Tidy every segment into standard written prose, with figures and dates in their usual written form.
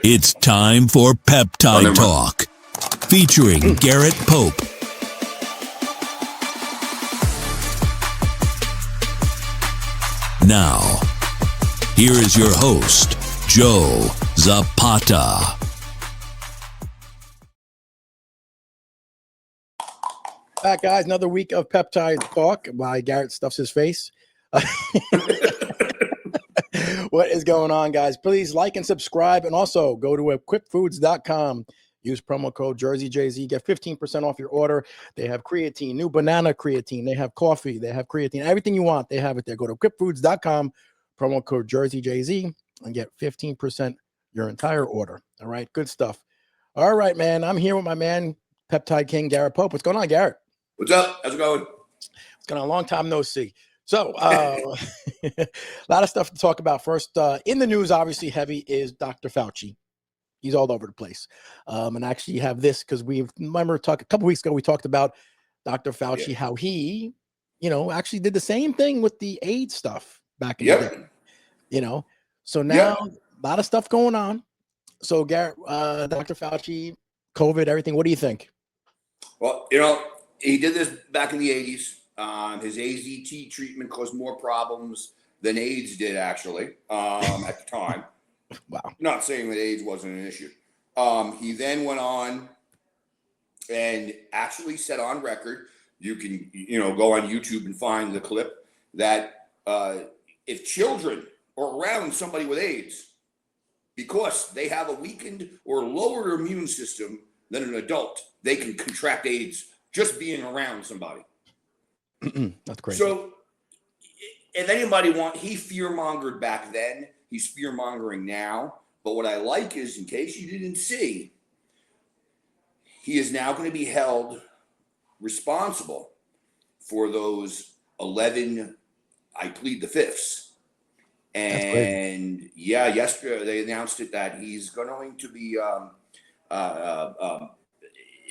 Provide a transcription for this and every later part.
It's time for Peptide Talk, featuring Garrett Pope. Now, here is your host, Joe Zapata. Back, guys. Another week of Peptide Talk while Garrett stuffs his face. What is going on, guys? Please like and subscribe, and also go to equipfoods.com. Use promo code JerseyJZ. Get 15% off your order. They have creatine, new banana creatine. They have coffee. They have creatine. Everything you want, they have it there. Go to equipfoods.com, promo code JerseyJZ, and get 15% your entire order. All right, good stuff. All right, man. I'm here with my man, Peptide King Garrett Pope. What's going on, Garrett? What's up? How's it going? It's going on. A long time no see. So, a lot of stuff to talk about. First, in the news, obviously heavy, is Dr. Fauci. He's all over the place. And actually you have this because we remember a couple weeks ago, we talked about Dr. Fauci, how he, actually did the same thing with the AIDS stuff back in the day, So now a lot of stuff going on. So Garrett, Dr. Fauci, COVID, everything. What do you think? Well, he did this back in the 80s. His AZT treatment caused more problems than AIDS did, actually, at the time. Wow. Not saying that AIDS wasn't an issue. He then went on and actually said on record, you can, go on YouTube and find the clip, that if children are around somebody with AIDS, because they have a weakened or lower immune system than an adult, they can contract AIDS just being around somebody. That's crazy. So if anybody he fear-mongered back then, he's fear-mongering now. But what I like is, in case you didn't see, he is now going to be held responsible for those 11, I plead the fifths. And yesterday they announced it that he's going to be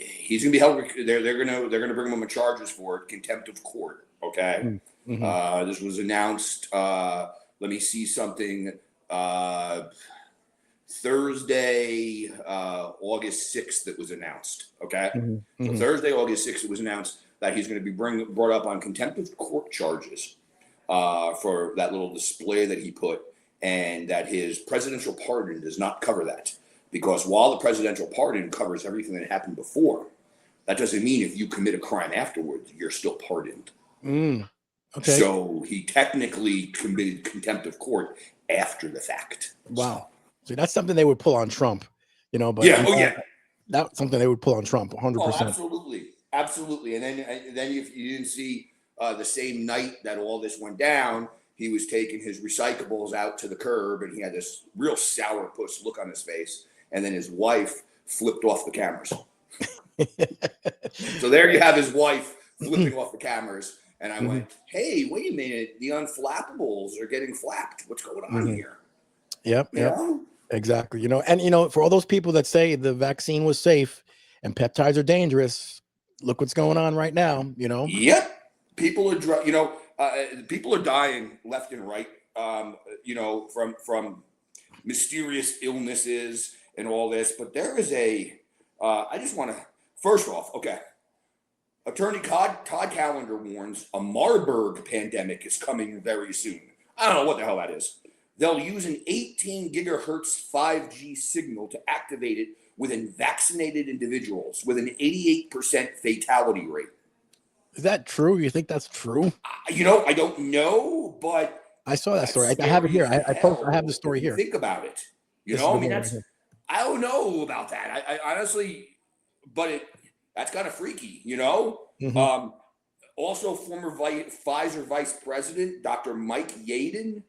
he's going to be held. They're going to bring him on charges for contempt of court. Okay, this was announced. Let me see something. Thursday, August 6th, it was announced. Okay, so Thursday, August 6th, it was announced that he's going to be brought up on contempt of court charges for that little display that he put, and that his presidential pardon does not cover that. Because while the presidential pardon covers everything that happened before, that doesn't mean if you commit a crime afterwards, you're still pardoned. Okay. So he technically committed contempt of court after the fact. Wow. So that's something they would pull on Trump, but that's something they would pull on Trump 100%. Oh, absolutely. And then if you didn't see the same night that all this went down, he was taking his recyclables out to the curb, and he had this real sourpuss look on his face. And then his wife flipped off the cameras. So there you have his wife flipping off the cameers. And I went, hey, wait a minute. The unflappables are getting flapped. What's going on here? Yep. Exactly. And, for all those people that say the vaccine was safe and peptides are dangerous, look what's going on right now, Yep. People are dying left and right, from mysterious illnesses and all this. But there is I just want to, first off, Attorney Todd Callender warns a Marburg pandemic is coming very soon. I don't know what the hell that is. They'll use an 18 gigahertz 5G signal to activate it within vaccinated individuals with an 88% fatality rate. Is that true? You think that's true? I don't know, but I saw that story. I have it here. I have the story here. Think about it. I don't know about that. I honestly, but that's kind of freaky, Also, former Pfizer vice president, Dr. Mike Yaden,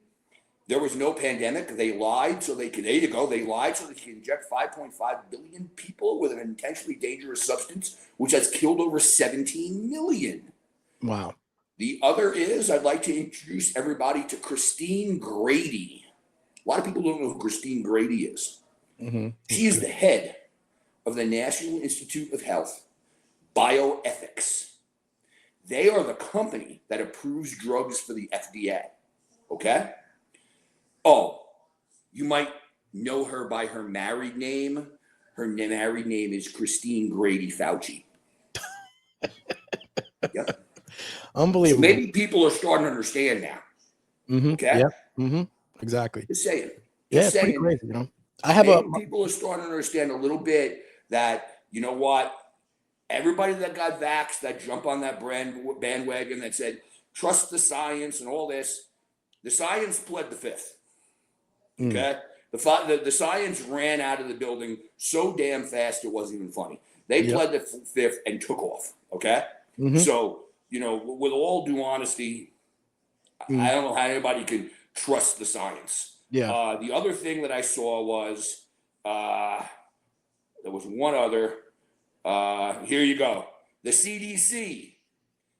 there was no pandemic. They lied so they could, there you go. They lied so they could inject 5.5 billion people with an intentionally dangerous substance, which has killed over 17 million. Wow. The other is, I'd like to introduce everybody to Christine Grady. A lot of people don't know who Christine Grady is. She is the head of the National Institute of Health Bioethics. They are the company that approves drugs for the FDA. Okay? Oh, you might know her by her married name. Her married name is Christine Grady Fauci. Yep. Unbelievable. So maybe people are starting to understand now. Okay. Yeah. Exactly. Just saying. Yeah, Just it's pretty saying. crazy. I have maybe people are starting to understand a little bit that, you know what, everybody that got vaxxed, that jumped on that bandwagon that said, trust the science and all this, the science pled the fifth. Okay? The science ran out of the building so damn fast it wasn't even funny. They pled the fifth and took off. Okay? So, with all due honesty, I don't know how anybody can trust the science. Yeah. The other thing that I saw was there was one other. Here you go. The CDC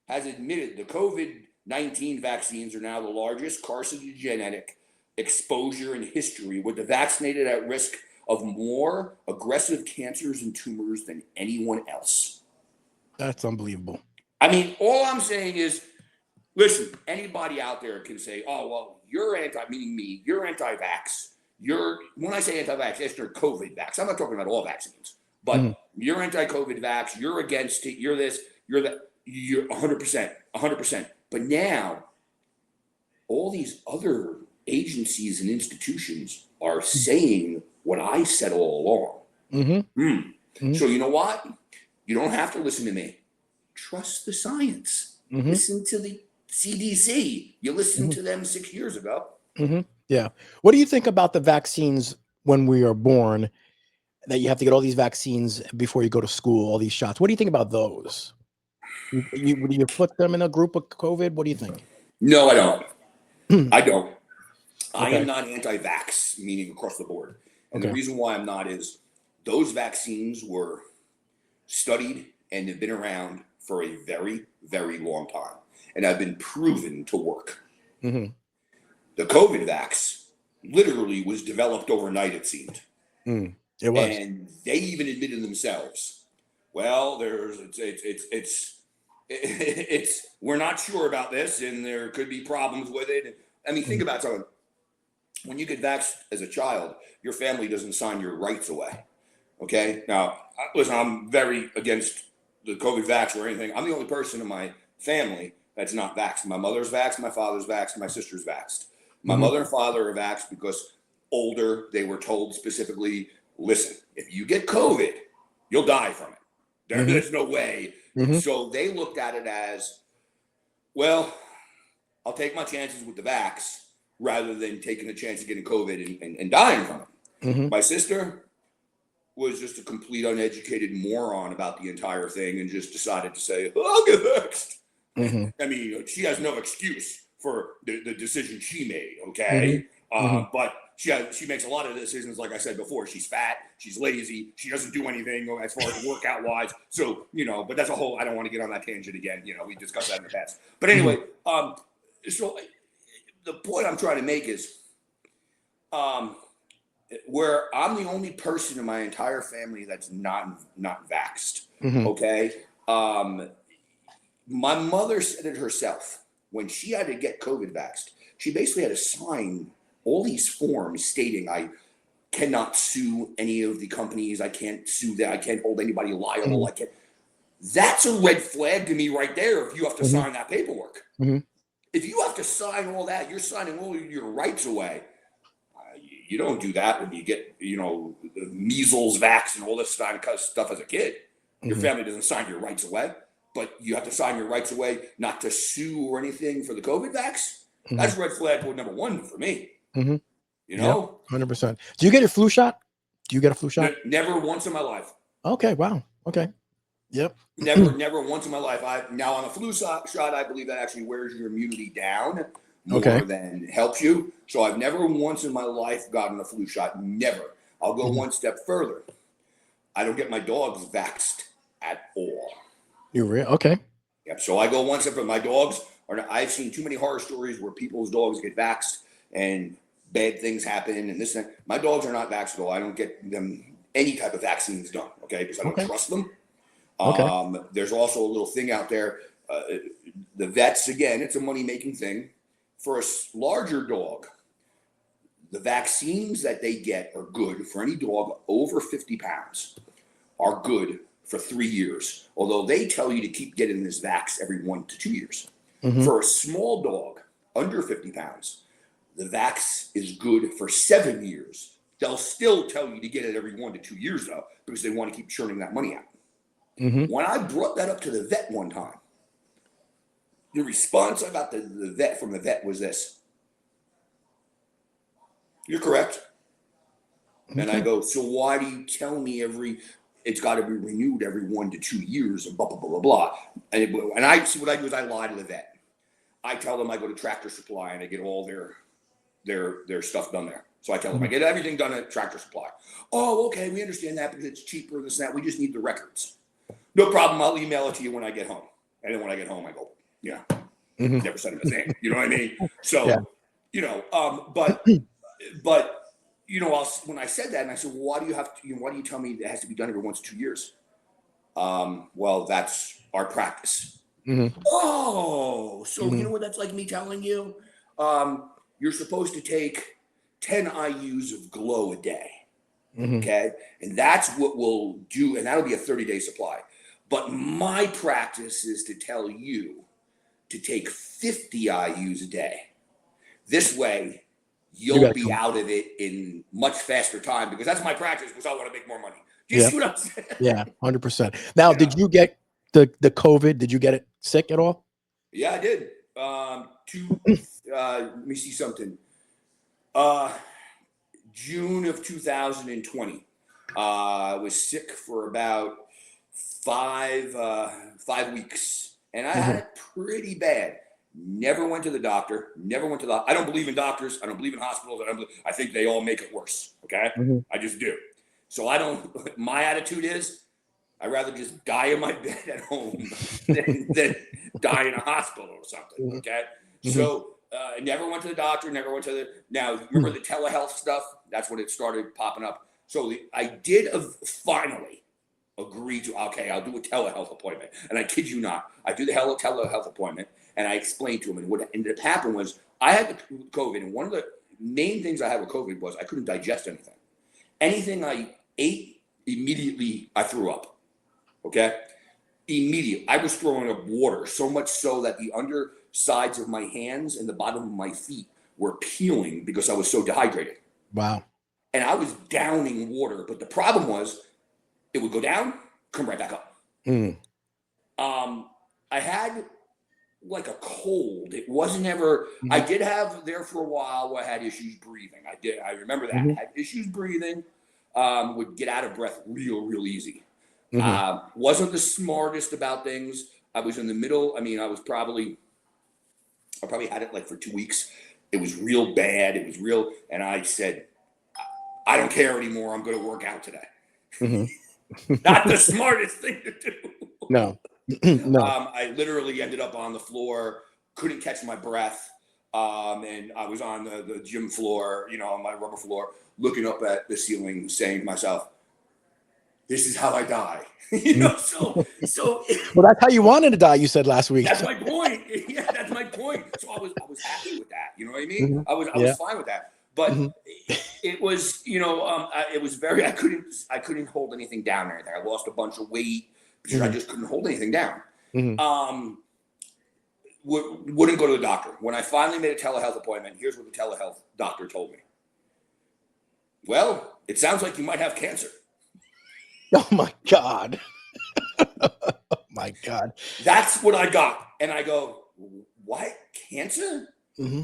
has admitted the COVID-19 vaccines are now the largest carcinogenic exposure in history, with the vaccinated at risk of more aggressive cancers and tumors than anyone else. That's unbelievable. I mean, all I'm saying is, listen, anybody out there can say, oh, well, you're meaning me, you're anti-vax. When I say anti-vax, it's their COVID vax. I'm not talking about all vaccines, but you're anti-COVID vax, you're against it, you're this, you're that, you're 100%. But now, all these other agencies and institutions are saying what I said all along. So you know what? You don't have to listen to me. Trust the science. Listen to the CDC. You listened to them 6 years ago. Yeah. What do you think about the vaccines when we are born, that you have to get all these vaccines before you go to school, all these shots? What do you think about those? Do you put them in a group of COVID? What do you think? No, I don't. I don't. Okay. I am not anti-vax, meaning across the board. And the reason why I'm not is those vaccines were studied and have been around for a very, very long time and have been proven to work. The COVID vax literally was developed overnight, it seemed. It was. And they even admitted themselves, well, we're not sure about this and there could be problems with it. I mean, think about something. When you get vaxxed as a child, your family doesn't sign your rights away. Okay? Now, listen, I'm very against the COVID vax or anything. I'm the only person in my family that's not vaxxed. My mother's vaxxed, my father's vaxxed, my sister's vaxxed. My mother and father are vaxxed because older, they were told specifically, listen, if you get COVID, you'll die from it. There's no way. So they looked at it as, well, I'll take my chances with the vax rather than taking the chance of getting COVID and dying from it. My sister was just a complete uneducated moron about the entire thing and just decided to say, oh, I'll get vaxxed. I mean, she has no excuse for the decision she made, okay? But she makes a lot of decisions, like I said before. She's fat, she's lazy, she doesn't do anything as far as workout wise. So, but that's a whole, I don't want to get on that tangent again. We discussed that in the past. But anyway, so the point I'm trying to make is where I'm the only person in my entire family that's not vaxxed, okay? My mother said it herself. When she had to get COVID vaxxed, she basically had to sign all these forms stating I cannot sue any of the companies. I can't sue them. I can't hold anybody liable. I can't. That's a red flag to me right there if you have to sign that paperwork. If you have to sign all that, you're signing all your rights away. You don't do that when you get, the measles, vax, and all this kind of stuff as a kid. Your family doesn't sign your rights away, but you have to sign your rights away not to sue or anything for the COVID vax. That's red flag number one for me. 100%. Do you get your flu shot? Do you get a flu shot? Never once in my life. Okay. Wow. Okay. Yep. Never once in my life. Now on a flu shot, I believe that actually wears your immunity down more than helps you. So I've never once in my life gotten a flu shot. Never. I'll go one step further. I don't get my dogs vaxxed at all. You're real? Okay. Yep. So I go one step further. My dogs I've seen too many horror stories where people's dogs get vaxxed and bad things happen and this and that. My dogs are not vaxxed at all. I don't get them any type of vaccines done. Okay. Because I don't trust them. There's also a little thing out there. The vets, again, it's a money-making thing. For a larger dog, The vaccines that they get are good for any dog over 50 pounds, are good for 3 years, although they tell you to keep getting this vax every 1 to 2 years. For a small dog under 50 pounds, the vax is good for 7 years. They'll still tell you to get it every 1 to 2 years, though, because they want to keep churning that money out. When I brought that up to the vet one time, the response I got from the vet was this: "You're correct." And I go, "So why do you tell me it's got to be renewed every 1 to 2 years and blah, blah, blah, blah, blah." And I see what I do is I lie to the vet. I tell them I go to Tractor Supply and I get all their stuff done there. So I tell them I get everything done at Tractor Supply. "Oh, okay, we understand that because it's cheaper and this and that. We just need the records." "No problem. I'll email it to you when I get home." And then when I get home, I go, "Yeah, never sent him a thing." You know what I mean? So, but when I said that, and I said, "Well, why do you tell me it has to be done every 1 to 2 years?" "Well, that's our practice." "Oh, so you know what that's like me telling you? You're supposed to take 10 IUs of Glow a day." Okay. And that's what we'll do. And that'll be a 30-day supply. But my practice is to tell you to take 50 IUs a day. This way, you'll be out of it in much faster time, because that's my practice, because I want to make more money. Do you see what I'm saying? Yeah, 100%. Now, did you get the COVID? Did you get it sick at all? Yeah, I did. Let me see something. June of 2020. I was sick for about 5 weeks, and I had it pretty bad. Never went to the doctor. I don't believe in doctors. I don't believe in hospitals. I think they all make it worse. Okay, I just do. So my attitude is, I'd rather just die in my bed at home than die in a hospital or something. Okay, so I never went to the doctor. Now remember the telehealth stuff? That's when it started popping up. So I did finally agree to, okay, I'll do a telehealth appointment. And I kid you not, I do the telehealth appointment, and I explained to him. And what ended up happening was, I had the COVID, and one of the main things I had with COVID was I couldn't digest anything. Anything I ate, immediately I threw up. Okay? Immediately. I was throwing up water, so much so that the undersides of my hands and the bottom of my feet were peeling because I was so dehydrated. Wow. And I was downing water, but the problem was it would go down, come right back up. I had like a cold. It wasn't ever, I did have there for a while where I had issues breathing. I remember that. I had issues breathing, would get out of breath real easy. Wasn't the smartest about things. I was in the middle. I mean, I probably had it like for 2 weeks. It was real bad. And I said, I don't care anymore. I'm going to work out today. Not the smartest thing to do. No. I literally ended up on the floor, couldn't catch my breath. And I was on the gym floor, on my rubber floor, looking up at the ceiling, saying to myself, this is how I die. So well, that's how you wanted to die, you said last week. That's my point. Yeah, that's my point. So I was happy with that. You know what I mean? I was fine with that. But it was, it was very, I couldn't hold anything down or anything. I lost a bunch of weight because I just couldn't hold anything down. Wouldn't go to the doctor. When I finally made a telehealth appointment, here's what the telehealth doctor told me. Well, it sounds like you might have cancer. Oh my God. Oh my God. That's what I got. And I go, what? Cancer?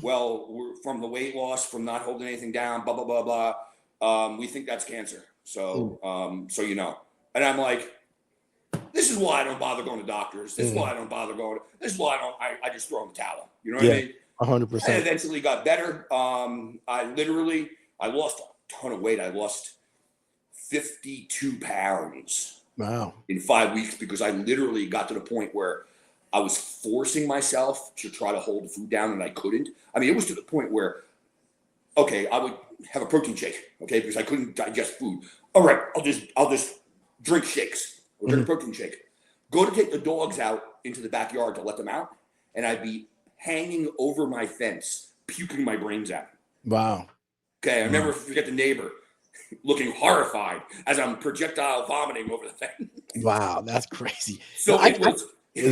Well, we're from the weight loss, from not holding anything down, blah, blah, blah, blah. We think that's cancer. So, And I'm like, this is why I don't bother going to doctors. This is why I don't bother going. This is why I just throw in the towel. You know what I mean? 100%. I eventually got better. I lost a ton of weight. I lost 52 pounds. Wow. In 5 weeks, because I literally got to the point where I was forcing myself to try to hold the food down, and I couldn't. I mean, it was to the point where, okay, I would have a protein shake, okay, because I couldn't digest food. All right, I'll just drink shakes or drink a protein shake. Go to take the dogs out into the backyard to let them out, and I'd be hanging over my fence, puking my brains out. Wow. Okay, I never forget the neighbor looking horrified as I'm projectile vomiting over the thing. Wow, that's crazy. So No, it was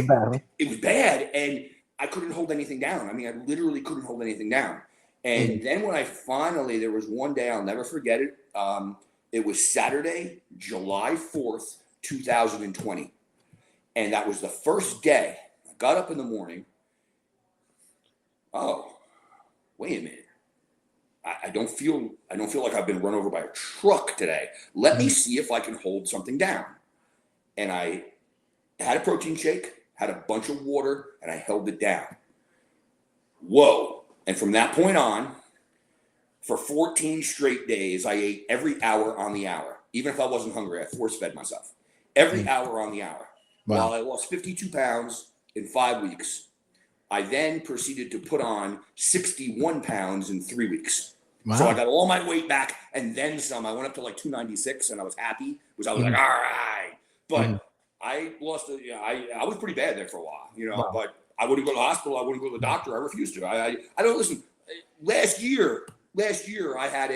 bad, huh? it was bad, and I couldn't hold anything down. I mean, I literally couldn't hold anything down. And then when I finally, there was one day, I'll never forget it. It was Saturday, July 4th, 2020. And that was the first day. I got up in the morning. Oh, wait a minute. I don't feel like I've been run over by a truck today. Let me see if I can hold something down. And I had a protein shake, had a bunch of water, and I held it down. Whoa. And from that point on, for 14 straight days, I ate every hour on the hour. Even if I wasn't hungry, I force-fed myself. Every hour on the hour. Wow. While I lost 52 pounds in 5 weeks, I then proceeded to put on 61 pounds in 3 weeks. Wow. So I got all my weight back and then some. I went up to like 296 and I was happy because I was like, all right. But I lost, I was pretty bad there for a while, but I wouldn't go to the hospital. I wouldn't go to the doctor. I refused to. I don't listen. Last year I had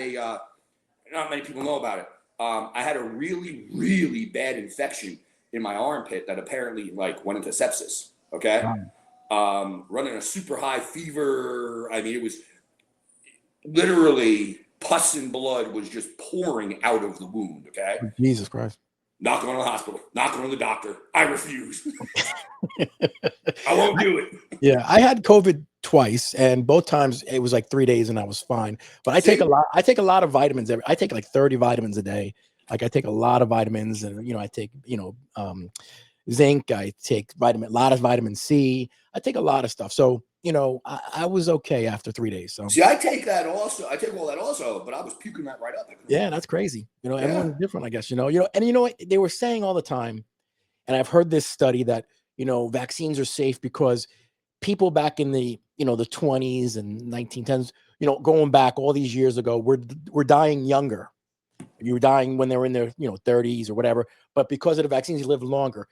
not many people know about it. I had a really, really bad infection in my armpit that apparently went into sepsis. Okay. Running a super high fever. I mean, it was literally pus and blood was just pouring out of the wound. Okay. Jesus Christ. Not going to the hospital, not going to the doctor. I refuse. I won't do it. Yeah, I had COVID twice, and both times it was like 3 days, and I was fine. But I take a lot. I take a lot of vitamins. I take like 30 vitamins a day. Like I take a lot of vitamins, and I take zinc. I take a lot of vitamin C. I take a lot of stuff. So I was okay after 3 days. So see, I take that also. I take all that also, but I was puking that right up. Yeah, that's crazy. Everyone's different, I guess. And what they were saying all the time, and I've heard this study that vaccines are safe because people back in the the 20s and 1910s, going back all these years ago, were dying younger. You were dying when they were in their 30s or whatever, but because of the vaccines, you live longer.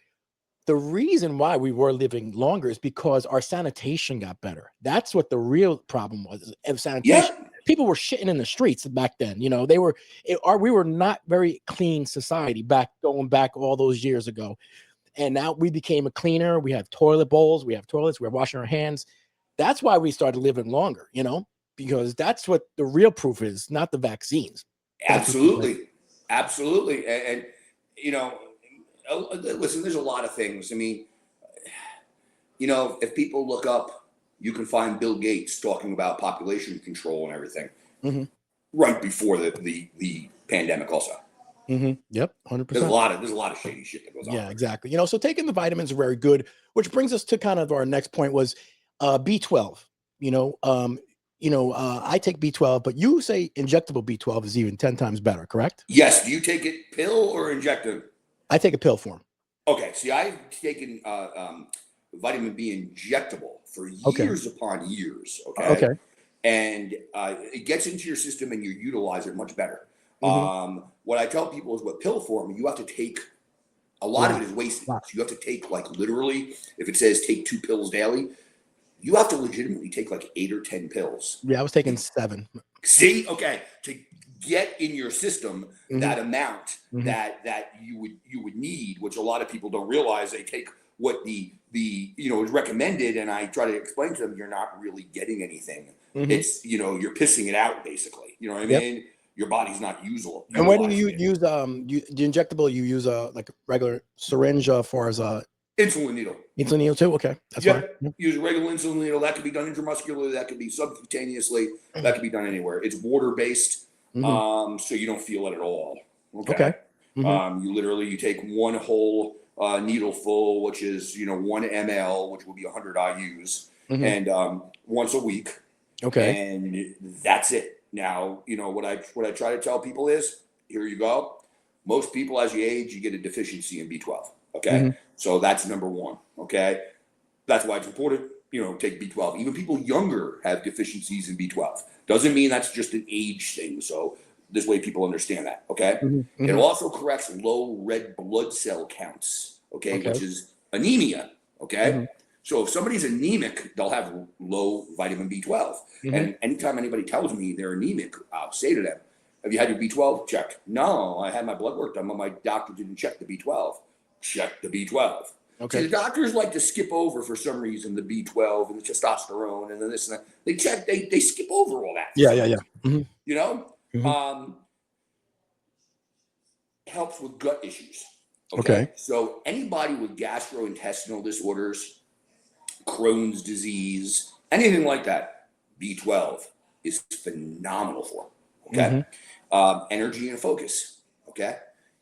The reason why we were living longer is because our sanitation got better. That's what the real problem was. Of sanitation. Yeah. People were shitting in the streets back then. We were not very clean society going back all those years ago. And now we became a cleaner. We have toilet bowls. We have toilets. We're washing our hands. That's why we started living longer, because that's what the real proof is, not the vaccines. Absolutely. Absolutely. And listen, there's a lot of things. I mean, if people look up, you can find Bill Gates talking about population control and everything right before the pandemic also. Yep, 100%. There's a lot of shady shit that goes on. Yeah, exactly. So taking the vitamins are very good, which brings us to kind of our next point was B12. I take B12, but you say injectable B12 is even 10 times better, correct? Yes. Do you take it pill or injected? I take a pill form. Okay. See, I've taken vitamin B injectable for years upon years. Okay. And it gets into your system and you utilize it much better. What I tell people is with pill form, you have to take a lot of it is wasted. So you have to take literally, if it says take 2 pills daily, you have to legitimately take 8 or 10 pills. Yeah, I was taking 7. See, okay, to get in your system that amount that you would need, which a lot of people don't realize. They take what the is recommended, and I try to explain to them you're not really getting anything. It's you're pissing it out basically. You know what I mean? Yep. Your body's not usable. And when do you use the injectable? You use a regular syringe for as a insulin needle. Insulin needle too. Okay, that's fine. Use a regular insulin needle. That could be done intramuscularly. That could be subcutaneously. That could be done anywhere. It's water based, so you don't feel it at all. Okay. You literally take one whole needle full, which is 1 ml, which will be 100 IUs, and once a week. Okay. And that's it. Now, what I try to tell people is, here you go. Most people, as you age, you get a deficiency in B12. Okay. So that's number one. Okay. That's why it's important, take B12. Even people younger have deficiencies in B12. Doesn't mean that's just an age thing. So this way people understand that. Okay. It also corrects low red blood cell counts. Okay. Which is anemia. Okay. So if somebody's anemic, they'll have low vitamin B12. And anytime anybody tells me they're anemic, I'll say to them, have you had your B12 checked? No, I had my blood work done, but my doctor didn't check the B12. Check the B12. Okay. See, the doctors like to skip over for some reason the B12 and the testosterone and then this and that. They check, they skip over all that. Yeah. You know? Helps with gut issues. Okay. So anybody with gastrointestinal disorders, Crohn's disease, anything like that, B12 is phenomenal for. Okay. Energy and focus. Okay.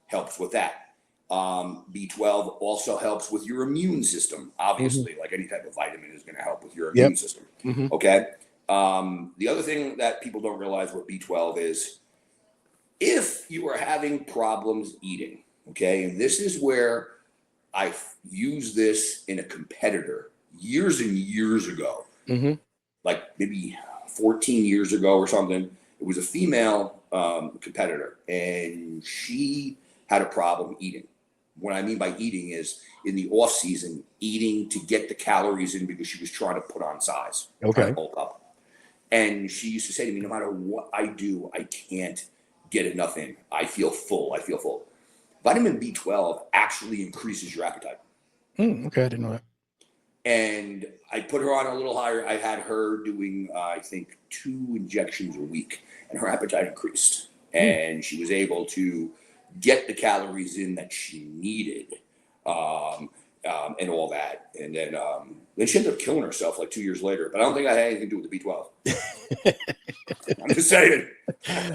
Helps with that. B12 also helps with your immune system. Obviously, like any type of vitamin is going to help with your immune system. Okay. The other thing that people don't realize what B12 is, if you are having problems eating, okay, and this is where I used this in a competitor years and years ago, like maybe 14 years ago or something. It was a female competitor, and she had a problem eating. What I mean by eating is in the off season, eating to get the calories in because she was trying to put on size, trying to bulk up. And she used to say to me, no matter what I do, I can't get enough in. I feel full. Vitamin B12 actually increases your appetite. Okay, I didn't know that. And I put her on a little higher. I had her doing, I think, 2 injections a week, and her appetite increased. And she was able to get the calories in that she needed, and all that. And then she ended up killing herself like 2 years later. But I don't think I had anything to do with the B12. I'm just saying.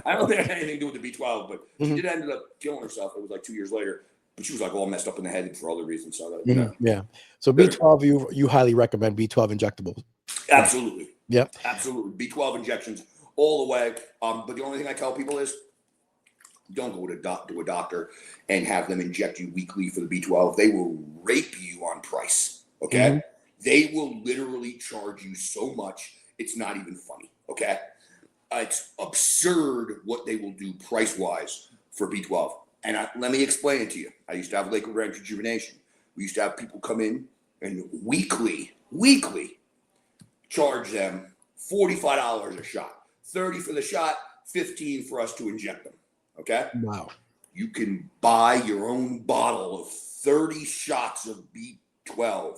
I don't think I had anything to do with the B12, but she did end up killing herself. It was like 2 years later. But she was like all messed up in the head for other reasons. So that, you know. Yeah. So B12, you highly recommend B12 injectable. Absolutely. Yep. Absolutely. B12 injections all the way. But the only thing I tell people is don't go to a doctor and have them inject you weekly for the B12. They will rape you on price. Okay. They will literally charge you so much. It's not even funny. Okay. It's absurd what they will do price wise for B12. And let me explain it to you. I used to have Lakewood Ranch Rejuvenation. We used to have people come in and weekly charge them $45 a shot, $30 for the shot, $15 for us to inject them. Okay. Wow. You can buy your own bottle of 30 shots of B12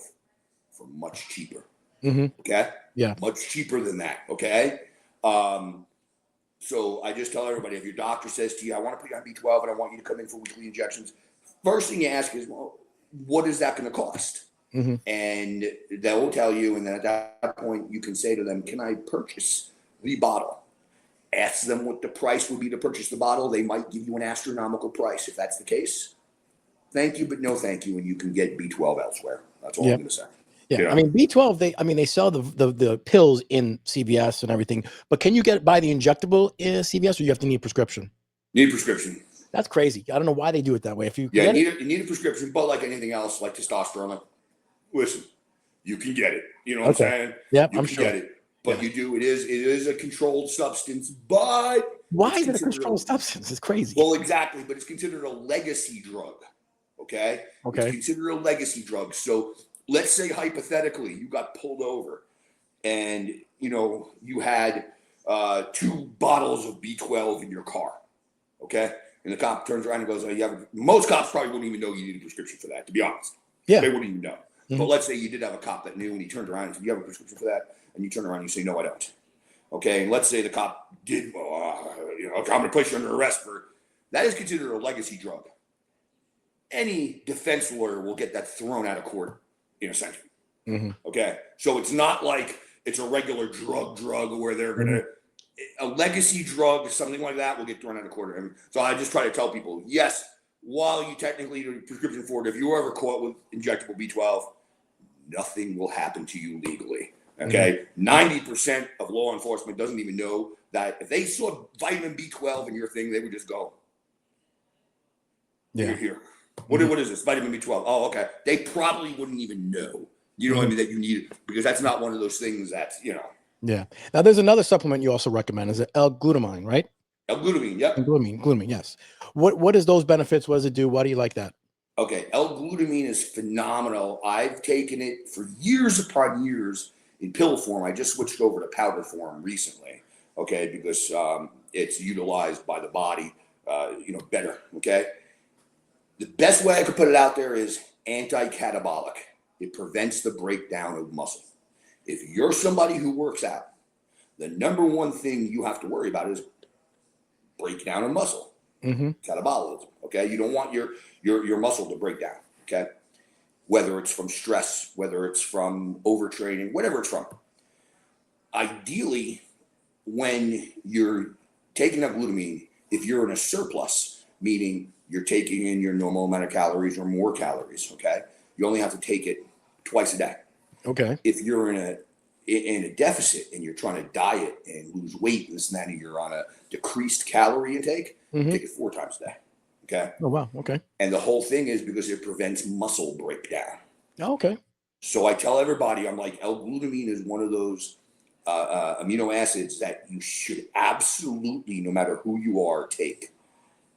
for much cheaper. Okay. Yeah. Much cheaper than that. Okay. So I just tell everybody, if your doctor says to you, I want to put you on B12 and I want you to come in for weekly injections, first thing you ask is, well, what is that going to cost? And they will tell you. And then at that point, you can say to them, can I purchase the bottle? Ask them what the price would be to purchase the bottle. They might give you an astronomical price. If that's the case, thank you, but no thank you. And you can get B12 elsewhere. That's all I'm going to say. Yeah, you know? I mean B12. They sell the pills in CVS and everything, but can you buy the injectable in CVS, or you have to need a prescription? Need a prescription. That's crazy. I don't know why they do it that way. If you you need a prescription, but like anything else, like testosterone, like, listen, you can get it. You know what I'm saying? Yeah, I'm sure. Get it, but you do. It is a controlled substance, but why is it a controlled substance? It's crazy. Well, exactly, but it's considered a legacy drug. Okay. Okay. It's considered a legacy drug. So let's say hypothetically you got pulled over and you had 2 bottles of B12 in your car. Okay. And the cop turns around and goes, most cops probably wouldn't even know you need a prescription for that, to be honest. Yeah. They wouldn't even know. But let's say you did have a cop that knew and he turned around and said, you have a prescription for that? And you turn around and you say, no, I don't. Okay. And let's say the cop did, I'm going to place you under arrest for that. Is considered a legacy drug. Any defense lawyer will get that thrown out of court in a second. Okay. So it's not like it's a regular drug where they're going to, a legacy drug, something like that will get thrown out of court. So I just try to tell people, yes, while you technically need a prescription for it, if you're ever caught with injectable B12, nothing will happen to you legally. Okay. 90% of law enforcement doesn't even know that if they saw vitamin B12 in your thing, they would just go, here. What is this? Vitamin B12. Oh, okay. They probably wouldn't even know. You know what I mean? That you need it, because that's not one of those things that's, Yeah. Now there's another supplement you also recommend. Is it L-Glutamine, right? L-Glutamine, yep. Glutamine, yes. What is those benefits? What does it do? Why do you like that? Okay, L-Glutamine is phenomenal. I've taken it for years upon years in pill form. I just switched over to powder form recently, okay, because it's utilized by the body, better, okay? The best way I could put it out there is anti-catabolic. It prevents the breakdown of muscle. If you're somebody who works out, the number one thing you have to worry about is breakdown of muscle. Catabolism. Okay, you don't want your muscle to break down. Okay, whether it's from stress, whether it's from overtraining, whatever it's from. Ideally, when you're taking up glutamine, if you're in a surplus, meaning you're taking in your normal amount of calories or more calories, okay, you only have to take it twice a day. Okay. If you're in a deficit and you're trying to diet and lose weight and this and that, and you're on a decreased calorie intake, take it 4 times a day. Okay. Oh, wow. Okay. And the whole thing is because it prevents muscle breakdown. Oh, okay. So I tell everybody, I'm like, L-Glutamine is one of those amino acids that you should absolutely, no matter who you are, take,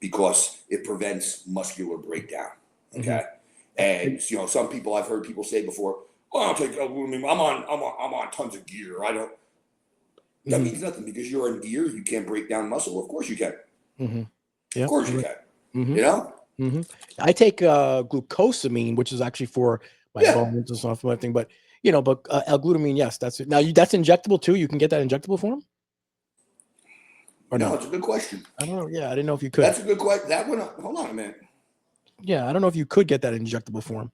because it prevents muscular breakdown. Okay. And some people, I've heard people say before, "Oh, I don't take L-Glutamine. I'm on tons of gear. I don't." That means nothing, because you're in gear. You can't break down muscle. Of course you can. Yeah. Of course you can. I take glucosamine, which is actually for my bones and stuff, everything. But L-Glutamine, yes, that's it. Now that's injectable too. You can get that injectable form. Or no? It's a good question. I don't know. Yeah, I didn't know if you could. That's a good question. That one. Hold on a minute. Yeah, I don't know if you could get that injectable form.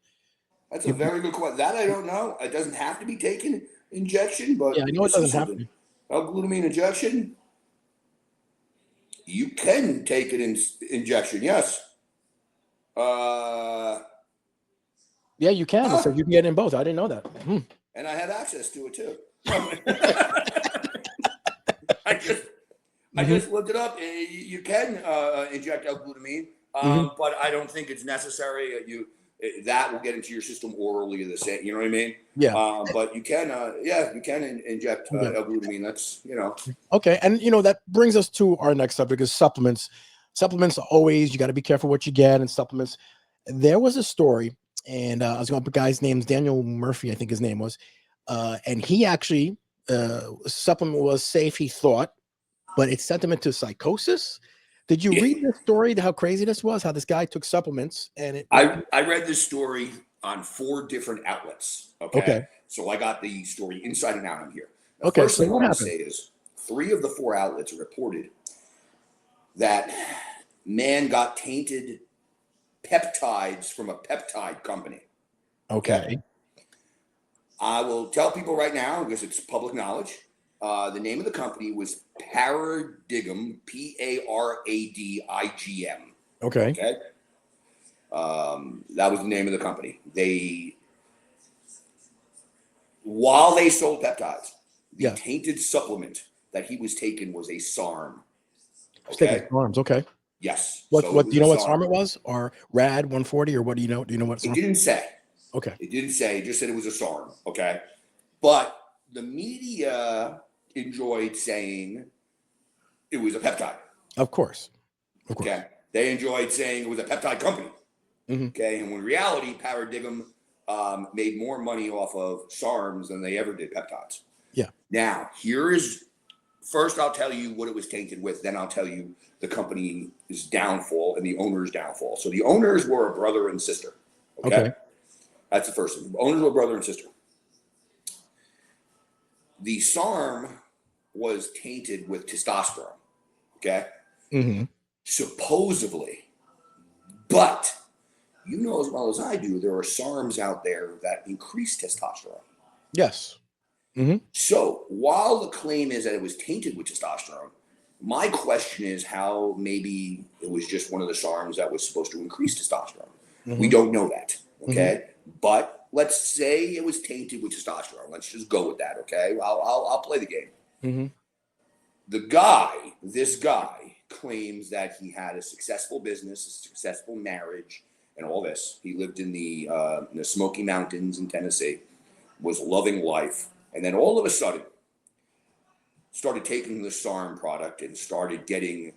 That's a very good question. That I don't know. It doesn't have to be taken injection, but yeah, I know it doesn't have to. L-Glutamine injection. You can take it in injection, yes. Yeah, you can. So you can get it in both. I didn't know that. And I have access to it too. I just looked it up. You can inject L-Glutamine, but I don't think it's necessary. That will get into your system orally. The same, you know what I mean? Yeah. But you can, you can inject L-Glutamine. That's Okay, and that brings us to our next subject: is supplements. Supplements are always, you got to be careful what you get in supplements. There was a story, and I was going to put guy's name's Daniel Murphy, I think his name was, and he actually supplement was safe, he thought, but it sent him into psychosis. Did you read this story? How crazy this was? How this guy took supplements and I read this story on 4 different outlets. Okay. So I got the story inside and out. I'm here. The first thing I want to say is 3 of the 4 outlets reported that man got tainted peptides from a peptide company. Okay. I will tell people right now, because it's public knowledge. The name of the company was Paradigm, Paradigm. Okay. That was the name of the company. While they sold peptides, the tainted supplement that he was taking was a SARM. Okay. SARMs. Okay. Yes. What do you know what SARM it was? Or RAD 140, or what do you know? Do you know what SARM? It didn't say. Okay. It didn't say. It just said it was a SARM. Okay. But the media enjoyed saying it was a peptide. Of course. Okay. They enjoyed saying it was a peptide company. Okay. And when reality, Paradigm made more money off of SARMs than they ever did peptides. Yeah. Now, first I'll tell you what it was tainted with. Then I'll tell you the company's downfall and the owner's downfall. So the owners were a brother and sister. Okay. That's the first thing. The owners were brother and sister. The SARM was tainted with testosterone. Okay. Supposedly. But you know as well as I do, there are SARMs out there that increase testosterone. Yes. So while the claim is that it was tainted with testosterone, my question is how maybe it was just one of the SARMs that was supposed to increase testosterone. We don't know that. Okay. But let's say it was tainted with testosterone. Let's just go with that. Okay. I'll play the game. This guy claims that he had a successful business, a successful marriage, and all this. He lived in the Smoky Mountains in Tennessee, was loving life. And then all of a sudden, started taking the SARM product and started getting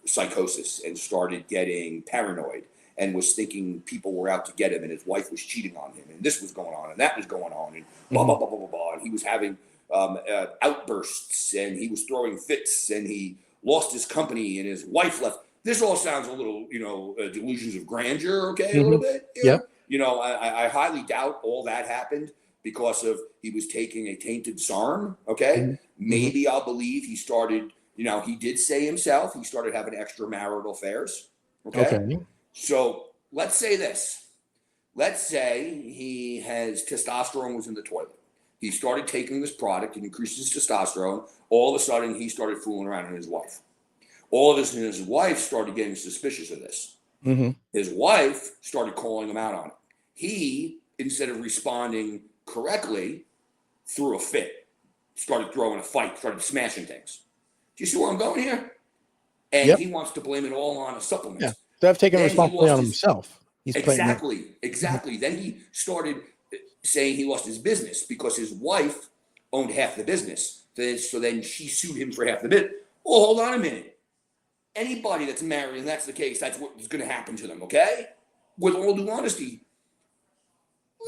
psychosis and started getting paranoid and was thinking people were out to get him and his wife was cheating on him and this was going on and that was going on and blah, blah, blah, blah, blah, blah. And he was having outbursts and he was throwing fits and he lost his company and his wife left. This all sounds a little, delusions of grandeur, okay, a little bit. Yeah. I highly doubt all that happened because of he was taking a tainted SARM, okay? Maybe I'll believe he started, he did say himself, he started having extramarital affairs, okay? So let's say this. Let's say he has testosterone was in the toilet. He started taking this product and increased his testosterone. All of a sudden, he started fooling around with his wife. All of a sudden, his wife started getting suspicious of this. His wife started calling him out on it. He, instead of responding correctly, threw a fit, started throwing a fight, started smashing things. Do you see where I'm going here? And he wants to blame it all on a supplement. Yeah. So I've taken responsibility on himself. He's exactly. Then he started saying he lost his business because his wife owned half the business. So then she sued him for half the bit. Oh, hold on a minute. Anybody that's married, and that's the case, that's what's going to happen to them, okay? With all due honesty,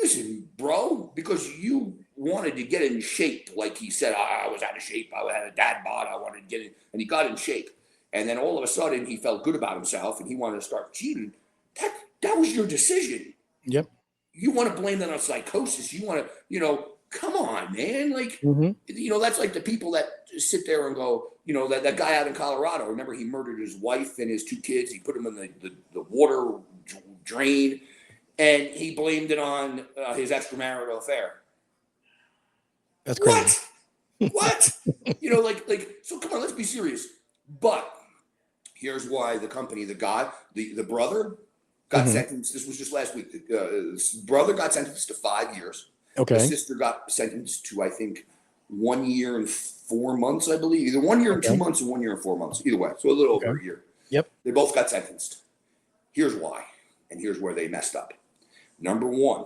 listen, bro, because you wanted to get in shape, like he said, I was out of shape, I had a dad bod, I wanted to get in, and he got in shape. And then all of a sudden, he felt good about himself, and he wanted to start cheating. That was your decision. Yep. You want to blame that on psychosis. You want to, come on, man. Like, that's like the people that sit there and go, that guy out in Colorado, remember he murdered his wife and his 2 kids. He put them in the water drain and he blamed it on his extramarital affair. That's crazy. What? So come on, let's be serious. But here's why the company, the guy, the brother got sentenced. This was just last week. The brother got sentenced to 5 years. Okay. The sister got sentenced to, I think, 1 year and 4 months, I believe. Either 1 year and 2 months or 1 year and 4 months. Either way. So a little over a year. Yep. They both got sentenced. Here's why. And here's where they messed up. Number one,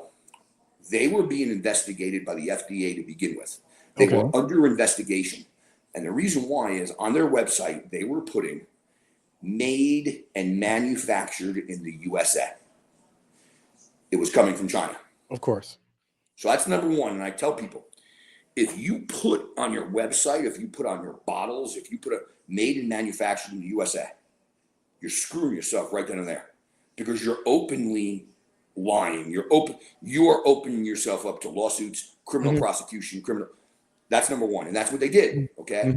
they were being investigated by the FDA to begin with. They were under investigation. And the reason why is on their website, they were putting made and manufactured in the USA. It was coming from China. Of course. So that's number one. And I tell people, if you put on your website, if you put on your bottles, if you put a made and manufactured in the USA, you're screwing yourself right then and there because you're openly lying. You are opening yourself up to lawsuits, criminal prosecution, That's number one. And that's what they did. Okay.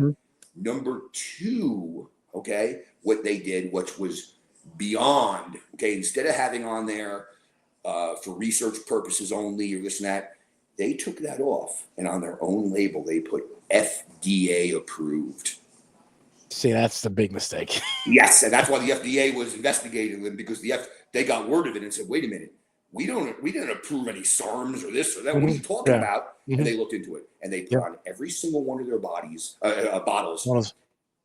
Number two, okay, what they did, which was beyond, okay, instead of having on there for research purposes only or this and that, they took that off and on their own label, they put FDA approved. See, that's the big mistake. Yes. And that's why the FDA was investigating them because they got word of it and said, wait a minute, we didn't approve any SARMs or this or that. What are you talking about? And they looked into it and they put on every single one of their bottles,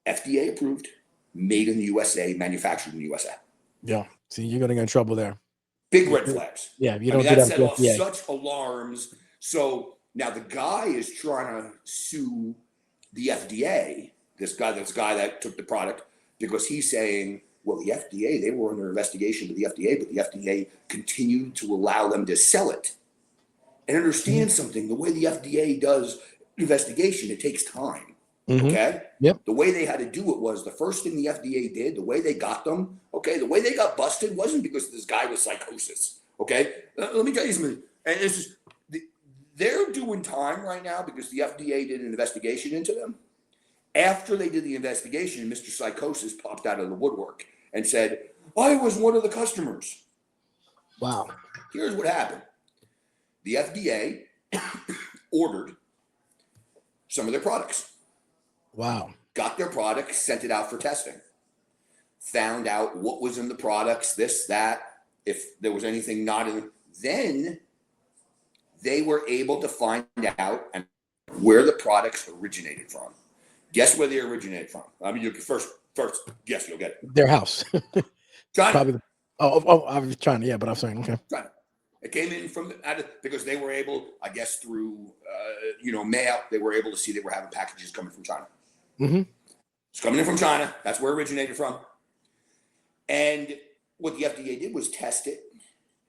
FDA approved, made in the USA, manufactured in the USA. Yeah. See, you're going to get in trouble there. Big red flags. Yeah. You don't that set off such alarms. So now the guy is trying to sue the FDA, this guy that took the product, because he's saying, well, the FDA, they were under investigation with the FDA, but the FDA continued to allow them to sell it. And understand something, the way the FDA does investigation, it takes time. Okay? Yep. The way they had to do it was the first thing the FDA did, the way they got them, okay, the way they got busted wasn't because this guy was psychosis. Okay? Let me tell you something. And it's just, they're doing time right now because the FDA did an investigation into them. After they did the investigation, Mr. Psychosis popped out of the woodwork and said, I was one of the customers. Wow. Here's what happened. The FDA ordered some of their products. Wow. Got their products, sent it out for testing. Found out what was in the products, this, that, if there was anything not in them. Then they were able to find out where the products originated from. Guess where they originated from? I mean, you can first guess, you'll get it. Their house. China. Probably. I was China. Yeah, but I'm saying okay. China. It came in from because they were able, I guess, through mail. They were able to see they were having packages coming from China. It's coming in from China. That's where it originated from. And what the FDA did was test it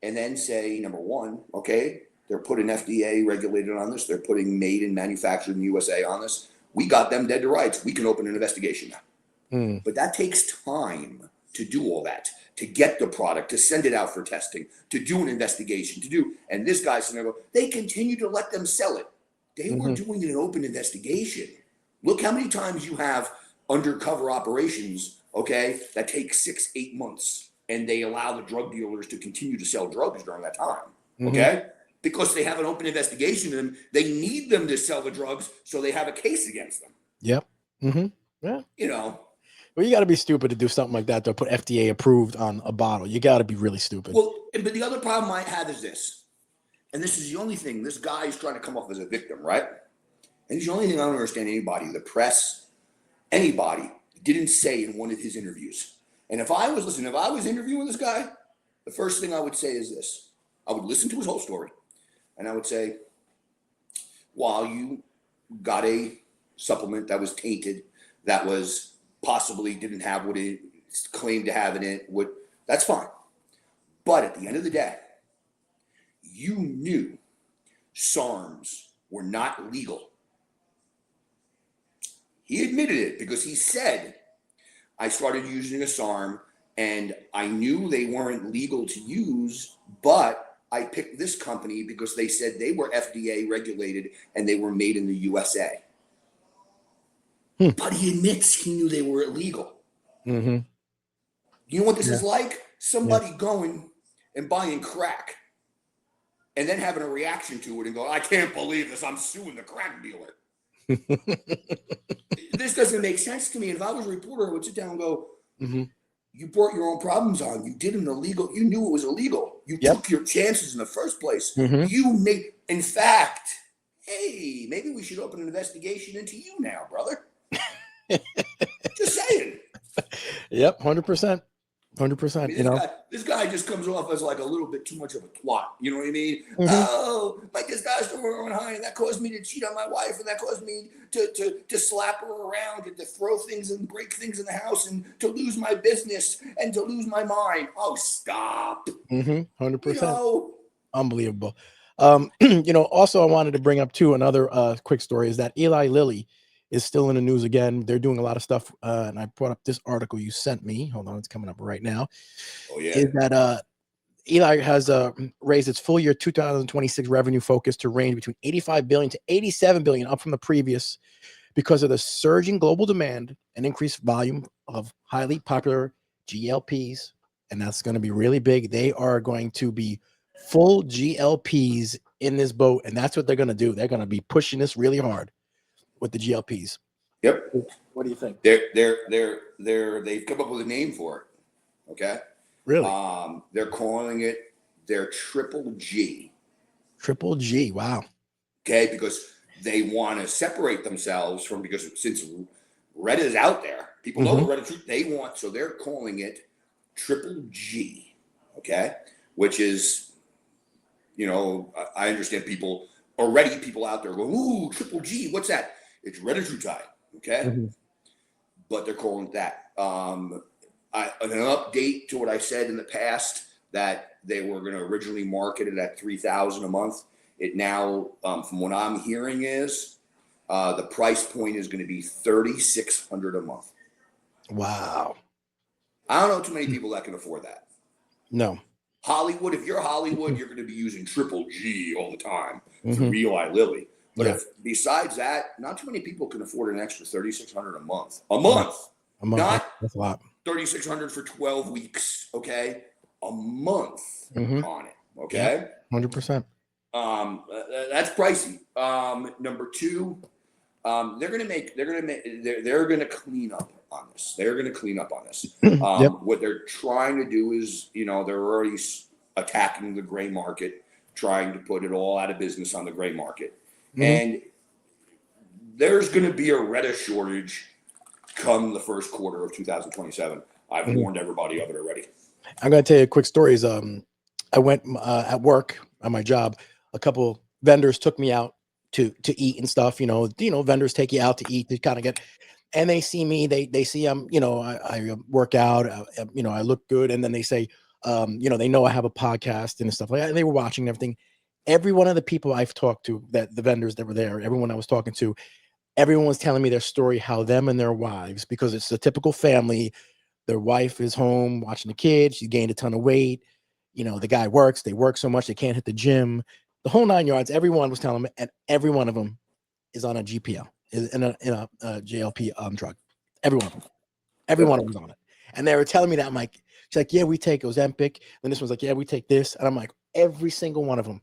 and then say, number one, okay, they're putting FDA regulated on this. They're putting made and manufactured in the USA on this. We got them dead to rights. We can open an investigation now. But that takes time to do all that, to get the product, to send it out for testing, to do an investigation, and this guy said, they continue to let them sell it. They were doing an open investigation. Look how many times you have undercover operations, okay, that take 6-8 months, and they allow the drug dealers to continue to sell drugs during that time, okay? Because they have an open investigation in them. They need them to sell the drugs, so they have a case against them. Yep. Yeah. You know. Well, you got to be stupid to do something like that, to put FDA approved on a bottle. You got to be really stupid. Well, but the other problem I have is this, and this is the only thing, this guy is trying to come off as a victim, right? And it's the only thing I don't understand anybody, the press, anybody, didn't say in one of his interviews. And if I was interviewing this guy, the first thing I would say is this. I would listen to his whole story, and I would say, while you got a supplement that was tainted, that was possibly didn't have what it claimed to have in it, that's fine. But at the end of the day, you knew SARMs were not legal. He admitted it because he said, I started using a SARM and I knew they weren't legal to use, but I picked this company because they said they were FDA regulated and they were made in the USA. But he admits he knew they were illegal. You know what this is like? Somebody going and buying crack and then having a reaction to it and go, I can't believe this. I'm suing the crack dealer. This doesn't make sense to me. And if I was a reporter, I would sit down and go, you brought your own problems on. You did an illegal. You knew it was illegal. You took your chances in the first place. You made, in fact, hey, maybe we should open an investigation into you now, brother. Just saying. Yep, 100%. 100%. I mean, this guy just comes off as like a little bit too much of a twat. You know what I mean? Oh, my testosterone went high, and that caused me to cheat on my wife, and that caused me to slap her around and to throw things and break things in the house and to lose my business and to lose my mind. Oh, stop. 100%. You know? Unbelievable. Also I wanted to bring up too another quick story is that Eli Lilly is still in the news again. They're doing a lot of stuff, and I brought up this article you sent me. Hold on, it's coming up right now. Oh yeah. Is that Eli has raised its full year 2026 revenue focus to range between 85 billion to 87 billion, up from the previous, because of the surging global demand and increased volume of highly popular GLPs, and that's going to be really big. They are going to be full GLPs in this boat, and that's what they're going to do. They're going to be pushing this really hard with the GLPs. Yep. What do you think? They've come up with a name for it. Okay. Really? They're calling it their triple G. Triple G. Wow. Okay, because they want to separate themselves from, because since Red is out there, people know the Red is, they want, so they're calling it triple G. Okay, which is, I understand people out there going, ooh, triple G, what's that? It's retatrutide, okay? But they're calling it that. An update to what I said in the past, that they were going to originally market it at $3,000 a month. It now, from what I'm hearing, is the price point is going to be $3,600 a month. Wow. I don't know too many people that can afford that. No. Hollywood, if you're Hollywood, you're going to be using triple G all the time for Eli Lilly. But if besides that, not too many people can afford an extra $3,600 a month. A month. Not that's a lot. $3,600 for 12 weeks. Okay, a month on it. Okay, 100%. That's pricey. Number two, they're going to clean up on this. They're going to clean up on this. What they're trying to do is, they're already attacking the gray market, trying to put it all out of business on the gray market. And there's going to be a Retta shortage come the first quarter of 2027. I've warned everybody of it already. I'm going to tell you a quick story. I went at work on my job. A couple vendors took me out to eat and stuff. Vendors take you out to eat to kind of get. and they see me, they see I work out, I look good, and then they say, they know I have a podcast and stuff like that. And they were watching everything. Every one of the people I've talked to, that the vendors that were there, everyone I was talking to, everyone was telling me their story, how them and their wives, because it's a typical family. Their wife is home watching the kids. She gained a ton of weight. The guy works. They work so much they can't hit the gym. The whole 9 yards. Everyone was telling me, and every one of them is on a GPL, is in a JLP drug. Every one of them. Every one of them was on it. And they were telling me that. I'm like, she's like, yeah, we take Ozempic. Then this one's like, yeah, we take this. And I'm like, every single one of them.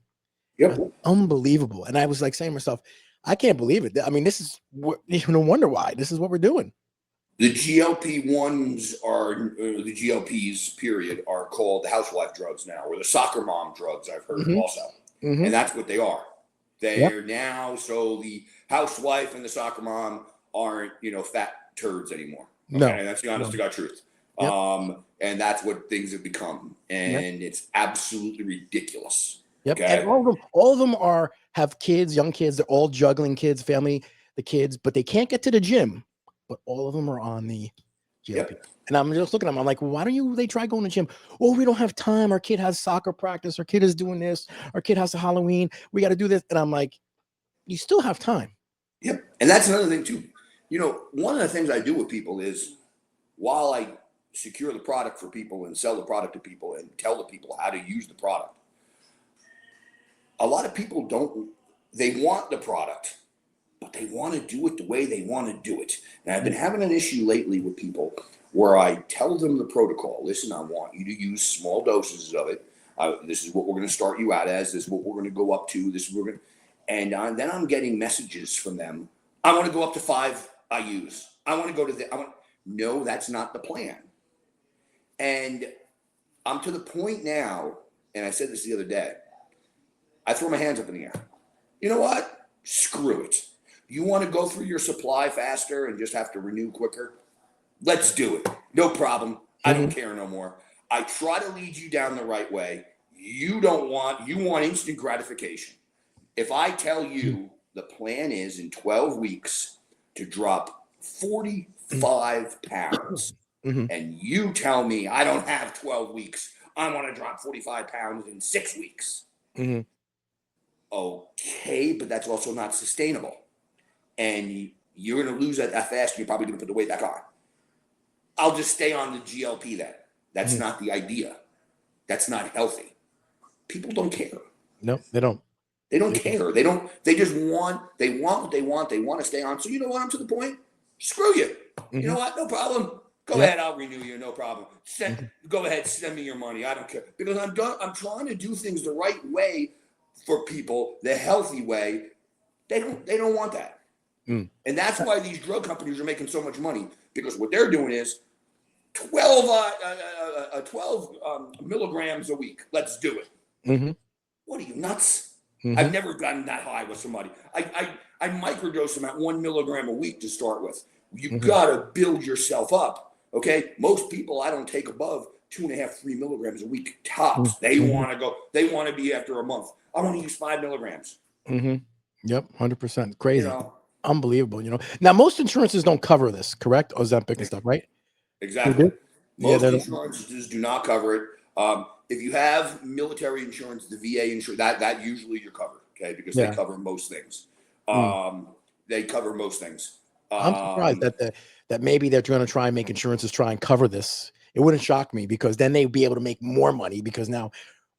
Yep. Unbelievable. And I was like saying to myself, I can't believe it. I mean, this is no wonder why. This is what we're doing. The GLP-1s the GLPs, period, are called the housewife drugs now, or the soccer mom drugs, I've heard also. And that's what they are. They're now, so the housewife and the soccer mom aren't, fat turds anymore. Okay? No. And that's the honest to God truth. Yep. And that's what things have become. And it's absolutely ridiculous. Yep. Okay? And all of them have kids, young kids. They're all juggling kids, family, the kids, but they can't get to the gym. But all of them are on the GLP. Yep. And I'm just looking at them. I'm like, why don't they try going to the gym? Oh, we don't have time. Our kid has soccer practice. Our kid is doing this. Our kid has a Halloween. We got to do this. And I'm like, you still have time. Yep. And that's another thing too. One of the things I do with people is, while I secure the product for people and sell the product to people and tell the people how to use the product, a lot of people they want the product, but they want to do it the way they want to do it. And I've been having an issue lately with people where I tell them the protocol. Listen, I want you to use small doses of it. This is what we're going to start you out as. This is what we're going to go up to. This is what we're going to, and then I'm getting messages from them. I want to go up to 5 IUs. I want to go to no, that's not the plan. And I'm to the point now, and I said this the other day, I throw my hands up in the air. You know what? Screw it. You want to go through your supply faster and just have to renew quicker? Let's do it. No problem. I don't care no more. I try to lead you down the right way. You want instant gratification. If I tell you the plan is in 12 weeks to drop 45 pounds, and you tell me I don't have 12 weeks, I want to drop 45 pounds in 6 weeks. Okay, but that's also not sustainable. And you're going to lose that fast, and you're probably going to put the weight back on. I'll just stay on the GLP then. That's not the idea. That's not healthy. People don't care. No, they don't. They don't care. They just want what they want. They want to stay on. So you know what? I'm to the point. Screw you. You know what? No problem. Go ahead. I'll renew you. No problem. Go ahead. Send me your money. I don't care. Because I'm done. I'm trying to do things the right way for people, the healthy way. They don't want that. And that's why these drug companies are making so much money, because what they're doing is 12 milligrams a week. Let's do it. What are you, nuts? I've never gotten that high with somebody. I microdose them at 1 milligram a week to start with. You've got to build yourself up. Okay. Most people I don't take above 2.5, 3 milligrams a week tops. They want to be after a month. I want to use 5 milligrams. Yep. 100%. Crazy. Unbelievable. Now most insurances don't cover this, correct? Ozempic and stuff, right? Exactly. Most insurances do not cover it. If you have military insurance, the VA insurance, that usually you're covered, okay? Because they cover most things. They cover most things. I'm surprised that maybe they're going to try and make insurances try and cover this. It wouldn't shock me, because then they'd be able to make more money, because now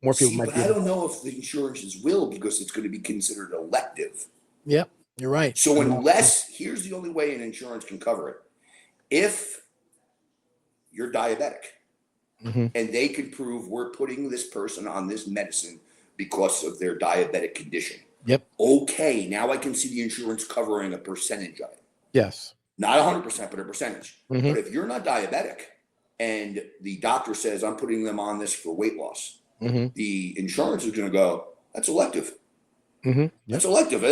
more people might be. I don't know if the insurances will, because it's going to be considered elective. Yep, you're right. So here's the only way an insurance can cover it. If you're diabetic, and they can prove we're putting this person on this medicine because of their diabetic condition. Yep. Okay, now I can see the insurance covering a percentage of it. Yes. Not 100%, but a percentage. But if you're not diabetic and the doctor says I'm putting them on this for weight loss, the insurance is going to go, that's elective. That's elective.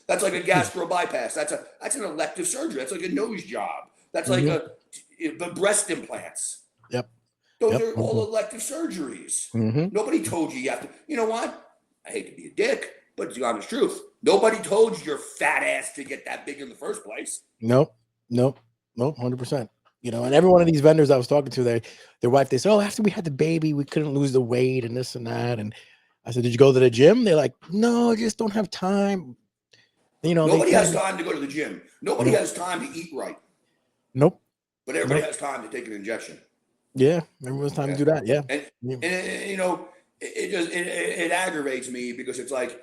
That's like a gastro bypass. That's an elective surgery. That's like a nose job. That's like the breast implants. Yep. Those are all elective surgeries. Nobody told you have to. You know what? I hate to be a dick, but it's the honest truth. Nobody told you your fat ass to get that big in the first place. Nope. No, 100%. You know, and every one of these vendors I was talking to, their wife, they said, "Oh, after we had the baby, we couldn't lose the weight and this and that." And I said, "Did you go to the gym?" They're like, "No, I just don't have time." You know, nobody has time to go to the gym. Nobody has time to eat right. Nope. But everybody has time to take an injection. Yeah, everyone's time to do that. Yeah, and you know, it aggravates me because it's like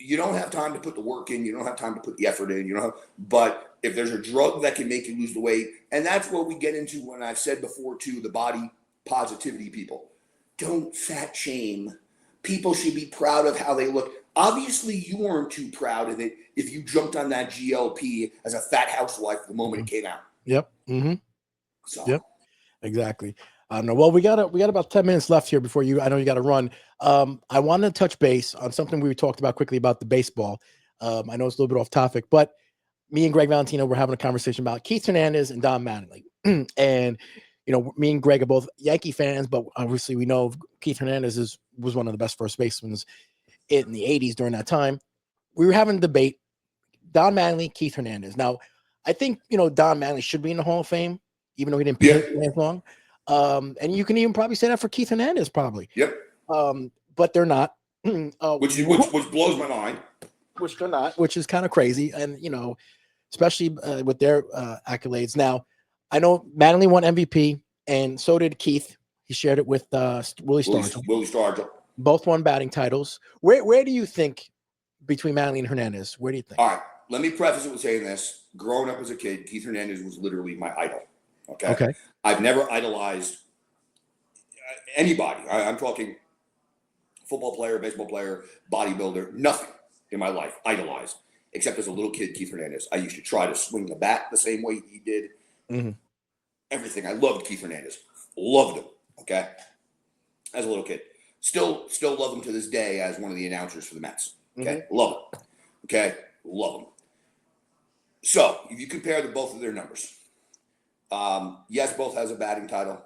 you don't have time to put the work in, you don't have time to put the effort in, but if there's a drug that can make you lose the weight, and that's what we get into when I've said before too, the body positivity people. Don't fat shame. People should be proud of how they look. Obviously, you weren't too proud of it if you jumped on that GLP as a fat housewife the moment it came out. Yep. Mm-hmm. So. Yep. Exactly. No, well, we got about 10 minutes left here before I know you got to run. I want to touch base on something we talked about quickly about the baseball. I know it's a little bit off topic, but me and Greg Valentino were having a conversation about Keith Hernandez and Don Mattingly. And, you know, me and Greg are both Yankee fans, but obviously we know Keith Hernandez was one of the best first basemen in the 80s during that time. We were having a debate, Don Mattingly, Keith Hernandez. Now, I think, you know, Don Mattingly should be in the Hall of Fame, even though he didn't play as long. And you can even probably say that for Keith Hernandez, probably. Yep. But they're not. Which blows my mind. Which they're not, which is kind of crazy. And, you know, especially with their accolades. Now, I know Mattingly won MVP, and so did Keith. He shared it with Willie Stargell. Both won batting titles. Where do you think between Mattingly and Hernandez? Where do you think? All right. Let me preface it with saying this. Growing up as a kid, Keith Hernandez was literally my idol. Okay. I've never idolized anybody. I'm talking football player, baseball player, bodybuilder, nothing in my life idolized, except as a little kid, Keith Hernandez. I used to try to swing the bat the same way he did. Mm-hmm. Everything. I loved Keith Hernandez. Loved him. Okay. As a little kid. Still love him to this day as one of the announcers for the Mets. Okay. Mm-hmm. Love him. Okay. Love him. So if you compare both of their numbers, yes, both has a batting title.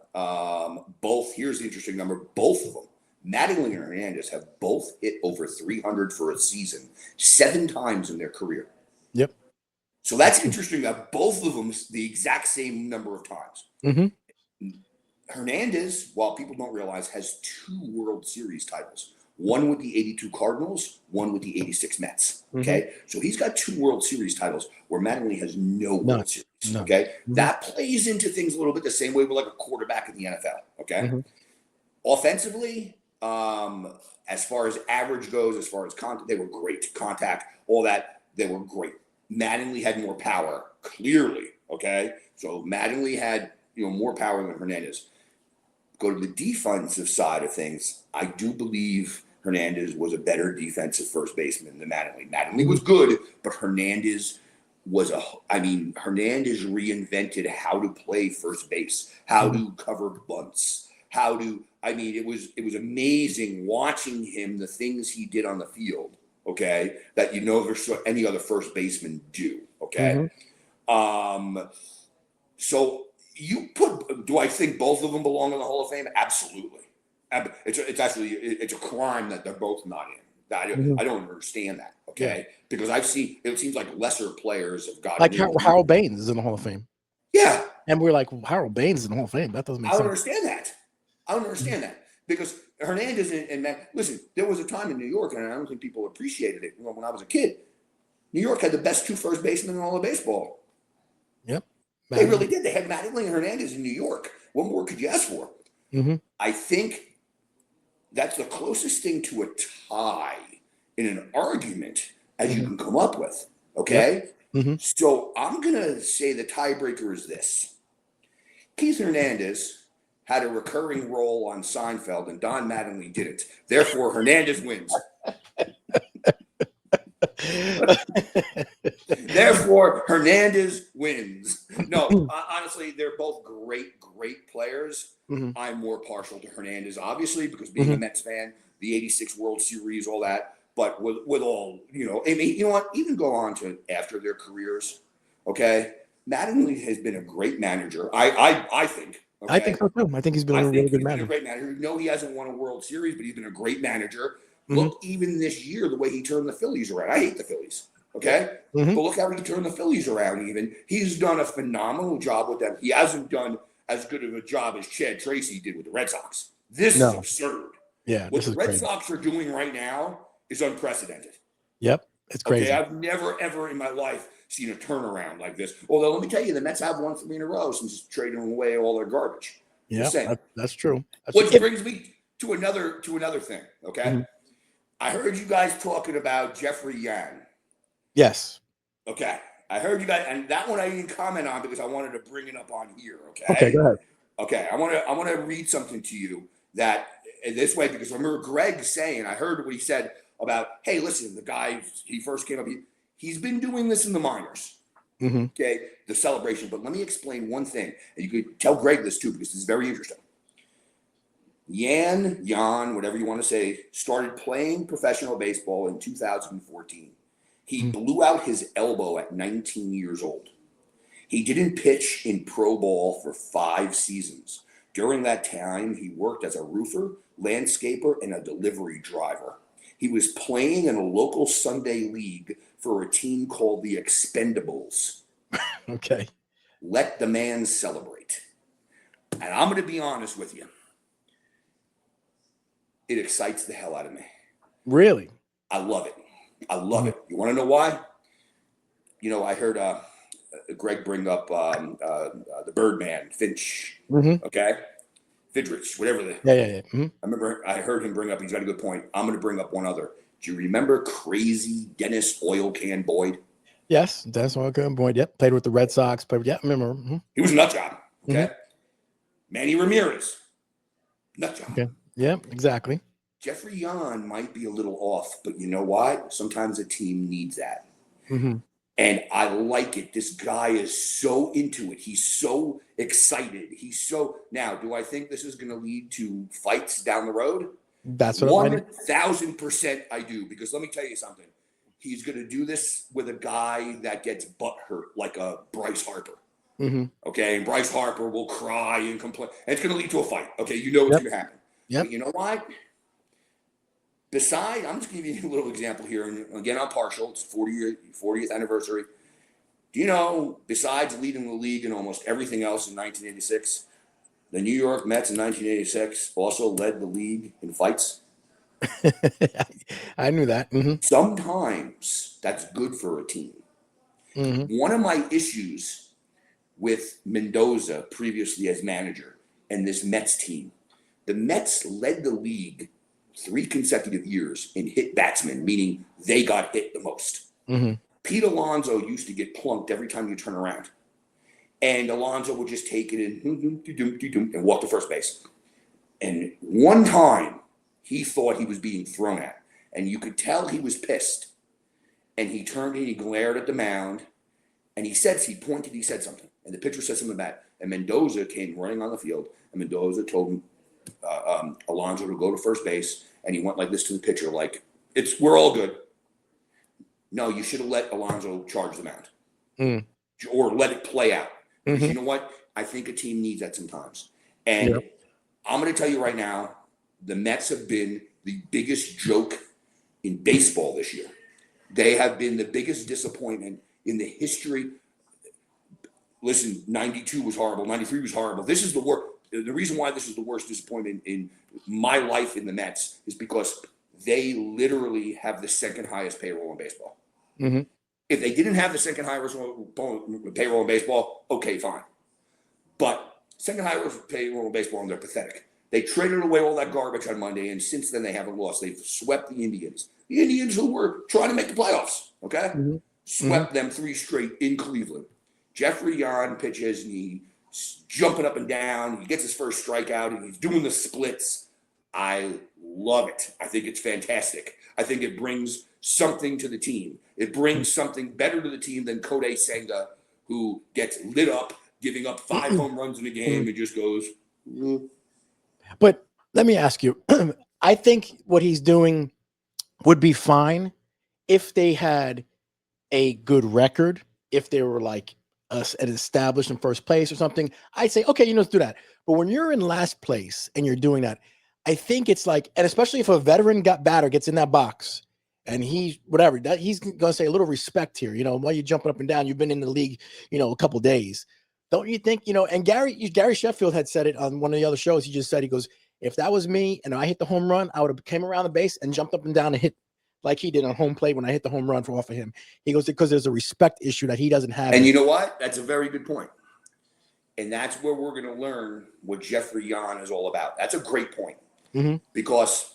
Here's the interesting number. Both of them, Mattingly and Hernandez, have both hit over 300 for a season 7 times in their career. Yep. So that's interesting that both of them the exact same number of times. Mm-hmm. Hernandez, while people don't realize, has 2 World Series titles. One with the 82 Cardinals, one with the 86 Mets. Okay. Mm-hmm. So he's got 2 World Series titles where Mattingly has no World Series. No. Okay. Mm-hmm. That plays into things a little bit the same way with like a quarterback in the NFL. Okay. Mm-hmm. Offensively, as far as average goes, as far as contact, they were great. Contact, all that, they were great. Mattingly had more power, clearly. Okay. So Mattingly had, more power than Hernandez. Go to the defensive side of things. I do believe Hernandez was a better defensive first baseman than Mattingly. Mattingly was good, but Hernandez Hernandez reinvented how to play first base, how to cover bunts, it was amazing watching him, the things he did on the field, okay, that any other first baseman do, okay? Mm-hmm. So do I think both of them belong in the Hall of Fame? Absolutely. It's a crime that they're both not in. I don't understand that. Okay. Yeah. Because it seems like lesser players have gotten like Harold Baines is in the Hall of Fame. Yeah. And we're like, Harold Baines is in the Hall of Fame. That doesn't make sense. I don't understand that because Hernandez and Matt, listen, there was a time in New York, and I don't think people appreciated it when I was a kid. New York had the best 2 first basemen in all of baseball. Yep. They really did. They had Mattingly and Hernandez in New York. What more could you ask for? Mm-hmm. I think that's the closest thing to a tie in an argument as you can come up with. Okay? Yep. Mm-hmm. So I'm going to say the tiebreaker is this. Keith Hernandez had a recurring role on Seinfeld, and Don Mattingly didn't. Therefore, Hernandez wins. Therefore, Hernandez wins. No, honestly, they're both great players. Mm-hmm. I'm more partial to Hernandez, obviously, because being a Mets fan, the 86 World Series, all that. But with all, you know what? Even go on to after their careers, okay? Mattingly has been a great manager. I think. Okay? I think so too. I think he's been a really good manager. A great manager. No, he hasn't won a World Series, but he's been a great manager. Mm-hmm. Look, even this year, the way he turned the Phillies around. I hate the Phillies. Okay. But look how he turned the Phillies around. Even he's done a phenomenal job with them. He hasn't done as good of a job as Chad Tracy did with the Red Sox. This is absurd. Yeah. What the Red Sox are doing right now is unprecedented. Yep. It's crazy. Okay, I've never, ever in my life seen a turnaround like this. Although, let me tell you, the Mets have won 3 in a row since trading away all their garbage. Yeah, that's true. Which brings me to another thing, okay? I heard you guys talking about Jeffrey Yan. Yes. Okay. I heard you guys, and that one I didn't comment on because I wanted to bring it up on here, okay? Okay, go ahead. Okay, I want to read something to you that this way, because I remember Greg saying, I heard what he said about, hey, listen, the guy, he first came up, he's been doing this in the minors, okay, the celebration. But let me explain one thing, and you could tell Greg this too, because this is very interesting. Jan, whatever you want to say, started playing professional baseball in 2014. He blew out his elbow at 19 years old. He didn't pitch in pro ball for 5 seasons. During that time, he worked as a roofer, landscaper, and a delivery driver. He was playing in a local Sunday league for a team called the Expendables. Okay. Let the man celebrate. And I'm going to be honest with you. It excites the hell out of me. Really? I love it. I love it. You want to know why? You know, I heard Greg bring up the Birdman, Finch. Okay? Fidrich, whatever the. Yeah. I remember I heard him bring up, he's got a good point. I'm going to bring up one other. Do you remember crazy Dennis Oil Can Boyd? Yes, Dennis Oil Can Boyd. Yep. Played with the Red Sox. I remember. He was a nut job. Okay. Manny Ramirez. Nut job. Okay. Yeah, exactly. Jeffrey Yan might be a little off, but you know what? Sometimes a team needs that. And I like it. This guy is so into it. He's so excited. Now, do I think this is going to lead to fights down the road? That's what 1,000% I do. Because let me tell you something. He's going to do this with a guy that gets butt hurt, like a Bryce Harper. Okay, and Bryce Harper will cry and complain. And it's going to lead to a fight. Okay, you know what's going to happen. But you know what? Besides, I'm just giving you a little example here. And again, I'm partial. It's 40th anniversary. Do you know, besides leading the league in almost everything else in 1986, the New York Mets in 1986 also led the league in fights? I knew that. Sometimes that's good for a team. One of my issues with Mendoza previously as manager and this Mets team, the Mets led the league 3 consecutive years in hit batsmen, meaning they got hit the most. Pete Alonso used to get plunked every time you turn around. And Alonso would just take it and walk to first base. And one time, he thought he was being thrown at. And you could tell he was pissed. And he turned and he glared at the mound. And he said something. And the pitcher said something back. And Mendoza came running on the field. And Mendoza told him, Alonso to go to first base, and he went like this to the pitcher, like, we're all good. No, you should have let Alonso charge the mound, or let it play out. Because you know what? I think a team needs that sometimes. And I'm going to tell you right now, the Mets have been the biggest joke in baseball this year. They have been the biggest disappointment in the history. Listen, 92 was horrible. 93 was horrible. This is the worst. The reason why this is the worst disappointment in my life in the Mets is because they literally have the second highest payroll in baseball. If they didn't have the second highest payroll in baseball, okay, fine. But second highest payroll in baseball, and they're pathetic. They traded away all that garbage on Monday, and since then they haven't lost. They've swept the Indians. The Indians who were trying to make the playoffs, okay? Swept them 3 straight in Cleveland. Jeffrey Yan pitches, and he's jumping up and down. He gets his first strikeout, and he's doing the splits. I love it. I think it's fantastic. I think it brings something to the team. It brings something better to the team than Kodai Senga, who gets lit up, giving up 5 home runs in a game and just goes. But let me ask you, I think what he's doing would be fine if they had a good record, if they were like us at established in first place or something. I'd say, okay, let's do that. But when you're in last place and you're doing that, I think it's like, and especially if a veteran batter gets in that box And he's whatever that he's gonna say a little respect here. While you're jumping up and down, you've been in the league, a couple days. Don't you think, and Gary Sheffield had said it on one of the other shows. He just said, he goes, if that was me and I hit the home run, I would have came around the base and jumped up and down and hit like he did on home plate when I hit the home run off of him. He goes, because there's a respect issue that he doesn't have. And you know what? That's a very good point. And that's where we're going to learn what Jeffrey Yan is all about. That's a great point. Because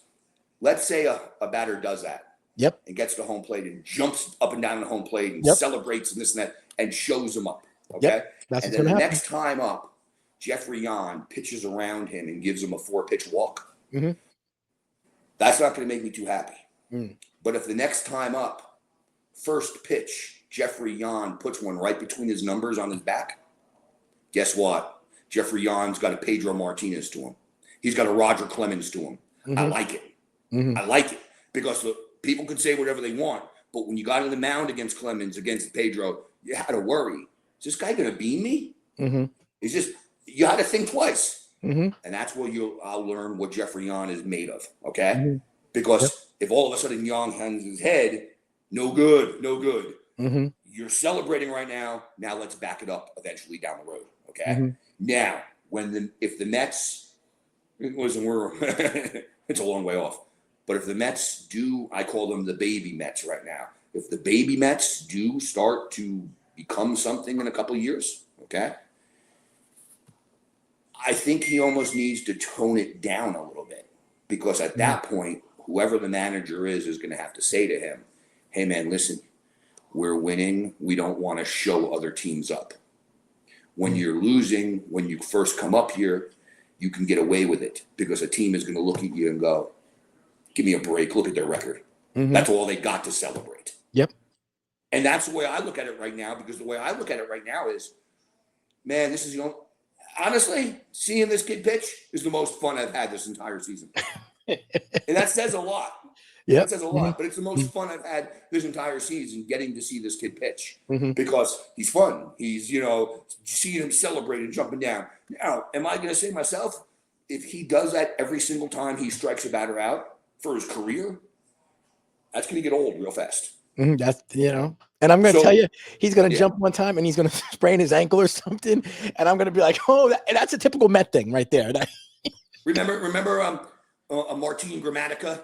let's say a batter does that. Yep. And gets to home plate and jumps up and down the home plate and celebrates and this and that and shows him up. Okay. Yep. And then the next time up, Jeffrey Yan pitches around him and gives him a 4-pitch walk. That's not going to make me too happy. But if the next time up, first pitch, Jeffrey Yan puts one right between his numbers on his back, guess what? Jeffrey Yan's got a Pedro Martinez to him. He's got a Roger Clemens to him. I like it. I like it because people can say whatever they want, but when you got on the mound against Clemens, against Pedro, you had to worry. Is this guy going to beat me? It's just, you had to think twice. And that's where I'll learn what Jeffrey Yan is made of. Okay. Because if all of a sudden Yan hangs his head, no good. You're celebrating right now. Now let's back it up eventually down the road. Okay. Now, if the Mets, it's a long way off. But if the Mets do, I call them the baby Mets right now. If the baby Mets do start to become something in a couple of years, okay, I think he almost needs to tone it down a little bit. Because at that point, whoever the manager is going to have to say to him, hey, man, listen, we're winning. We don't want to show other teams up. When you're losing, when you first come up here, you can get away with it because a team is going to look at you and go, give me a break. Look at their record. That's all they got to celebrate. Yep. And that's the way I look at it right now, because the way I look at it right now is, man, this is, honestly, seeing this kid pitch is the most fun I've had this entire season. And that says a lot. Yeah. That says a lot, but it's the most fun I've had this entire season, getting to see this kid pitch because he's fun. He's, seeing him celebrate and jumping down. Now, am I going to say myself, if he does that every single time he strikes a batter out for his career, that's going to get old real fast. That's, and I'm going to tell you, he's going to jump one time and he's going to sprain his ankle or something. And I'm going to be like, oh, that's a typical Met thing right there. Remember Martin Gramatica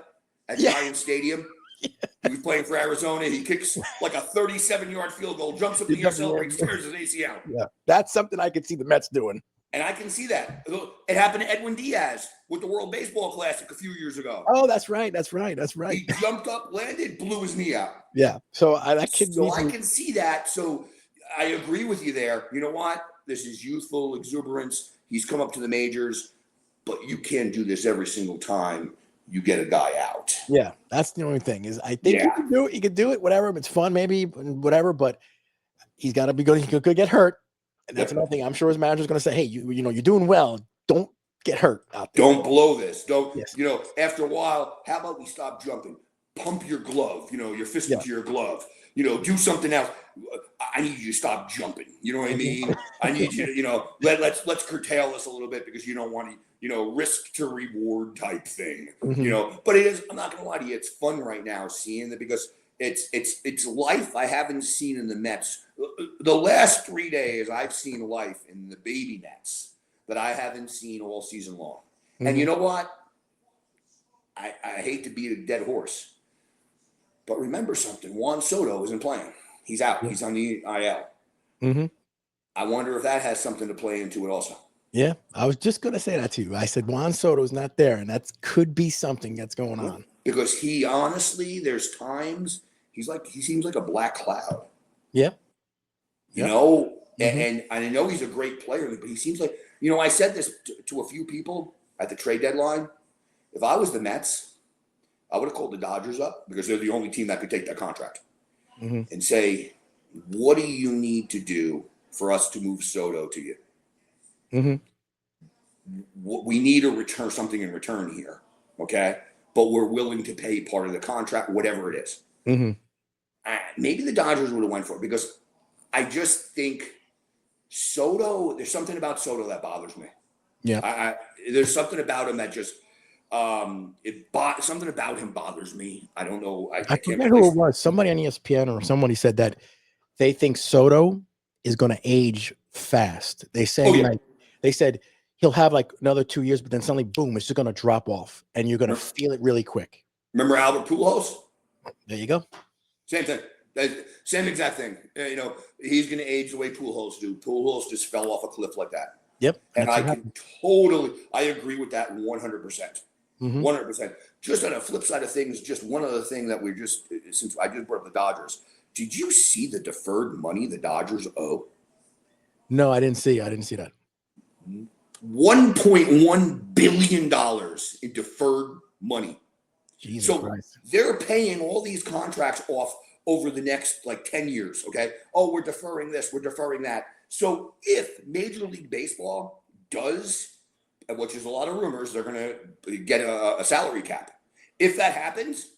at Giant Stadium? He was playing for Arizona. He kicks like a 37-yard field goal, jumps up in the air, celebrates, tears his ACL. Yeah, that's something I could see the Mets doing. And I can see that. It happened to Edwin Diaz with the World Baseball Classic a few years ago. Oh, that's right. He jumped up, landed, blew his knee out. Yeah. So I can see that. So I agree with you there. You know what? This is youthful exuberance. He's come up to the majors, but you can't do this every single time you get a guy out. Yeah, that's the only thing is I think he can do it. He could do it, whatever. It's fun, maybe, whatever. But he's got to be good. He could get hurt. And that's another thing. I'm sure his manager's going to say, hey, you're doing well. Don't get hurt out there. Don't blow this. Don't, after a while, how about we stop jumping? Pump your glove, your fist into your glove. Do something else. I need you to stop jumping. You know what I mean? I need you to, let's curtail this a little bit because you don't want to, risk to reward type thing. But it is, I'm not going to lie to you, it's fun right now seeing that because it's life I haven't seen in the Mets. The last 3 days, I've seen life in the baby Mets that I haven't seen all season long. And you know what? I hate to beat a dead horse, but remember something. Juan Soto isn't playing. He's out. He's on the IL. I wonder if that has something to play into it also. Yeah, I was just going to say that to you. I said Juan Soto's not there, and that could be something that's going on. Because he honestly, there's times he seems like a black cloud. Yeah. And I know he's a great player, but he seems like, I said this to a few people at the trade deadline. If I was the Mets, I would have called the Dodgers up because they're the only team that could take that contract and say, what do you need to do for us to move Soto to you? We need to return something in return here. Okay. But we're willing to pay part of the contract, whatever it is. Maybe the Dodgers would have went for it because I just think Soto, there's something about Soto that bothers me. Yeah. There's something about him that just, Something about him bothers me. I don't know. I forget who it was. Somebody on ESPN or somebody said that they think Soto is going to age fast. They say they said he'll have like another 2 years, but then suddenly, boom, it's just going to drop off, and you're going to feel it really quick. Remember Albert Pujols? There you go. Same thing. Same exact thing. He's going to age the way Pujols do. Pujols just fell off a cliff like that. Yep. And I agree with that 100%. 100%. Just on the flip side of things, just one other thing that since I just brought up the Dodgers, did you see the deferred money the Dodgers owe? No, I didn't see that. $1.1 billion in deferred money. Jesus Christ. They're paying all these contracts off over the next 10 years. Okay. Oh, we're deferring this, we're deferring that. So if Major League Baseball does, which is a lot of rumors, they're going to get a salary cap. If that happens,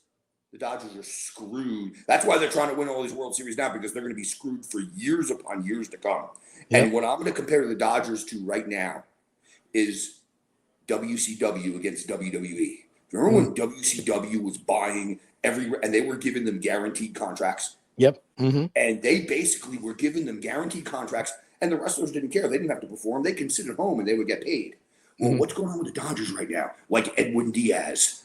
the Dodgers are screwed. That's why they're trying to win all these World Series now, because they're going to be screwed for years upon years to come. Yep. And what I'm going to compare the Dodgers to right now is WCW against WWE. Remember when WCW was buying and they were giving them guaranteed contracts? Yep. Mm-hmm. And they basically were giving them guaranteed contracts, and the wrestlers didn't care. They didn't have to perform. They can sit at home and they would get paid. Well, what's going on with the Dodgers right now? Like Edwin Diaz.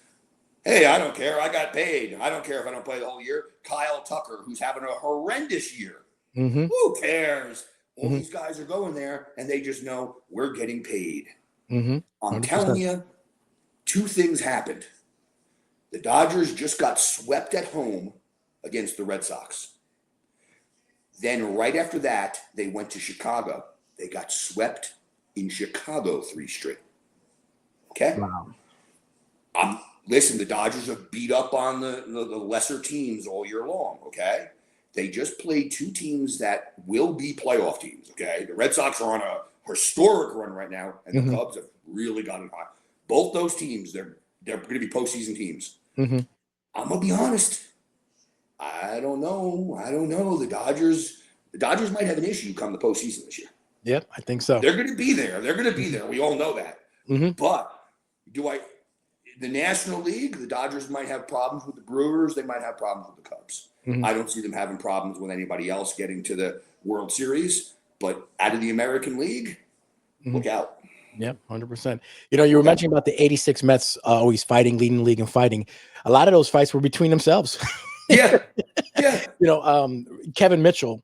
Hey, I don't care. I got paid. I don't care if I don't play the whole year. Kyle Tucker, who's having a horrendous year. Mm-hmm. Who cares? All these guys are going there, and they just know we're getting paid. Mm-hmm. I'm telling you, two things happened. The Dodgers just got swept at home against the Red Sox. Then right after that, they went to Chicago. They got swept in Chicago 3 straight. Okay? Wow. Listen, the Dodgers have beat up on the lesser teams all year long, okay? They just played 2 teams that will be playoff teams, okay? The Red Sox are on a historic run right now, and the Cubs have really gotten hot. Both those teams, they're going to be postseason teams. Mm-hmm. I'm going to be honest. I don't know. The Dodgers might have an issue come the postseason this year. Yep, I think so. They're going to be there. We all know that. Mm-hmm. But the National League, the Dodgers might have problems with the Brewers. They might have problems with the Cubs. Mm-hmm. I don't see them having problems with anybody else getting to the World Series. But out of the American League, look out. Yep, 100%. You were mentioning about the 86 Mets always fighting, leading the league and fighting. A lot of those fights were between themselves. Yeah. Kevin Mitchell,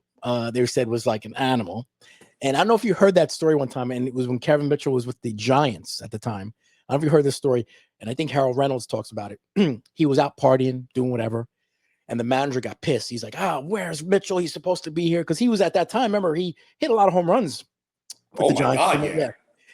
they said was like an animal. And I don't know if you heard that story one time, and it was when Kevin Mitchell was with the Giants at the time. I don't know if you heard this story, and I think Harold Reynolds talks about it. He was out partying, doing whatever, and the manager got pissed. He's like, where's Mitchell? He's supposed to be here. Because he was at that time, remember, he hit a lot of home runs with the Giants. God, yeah.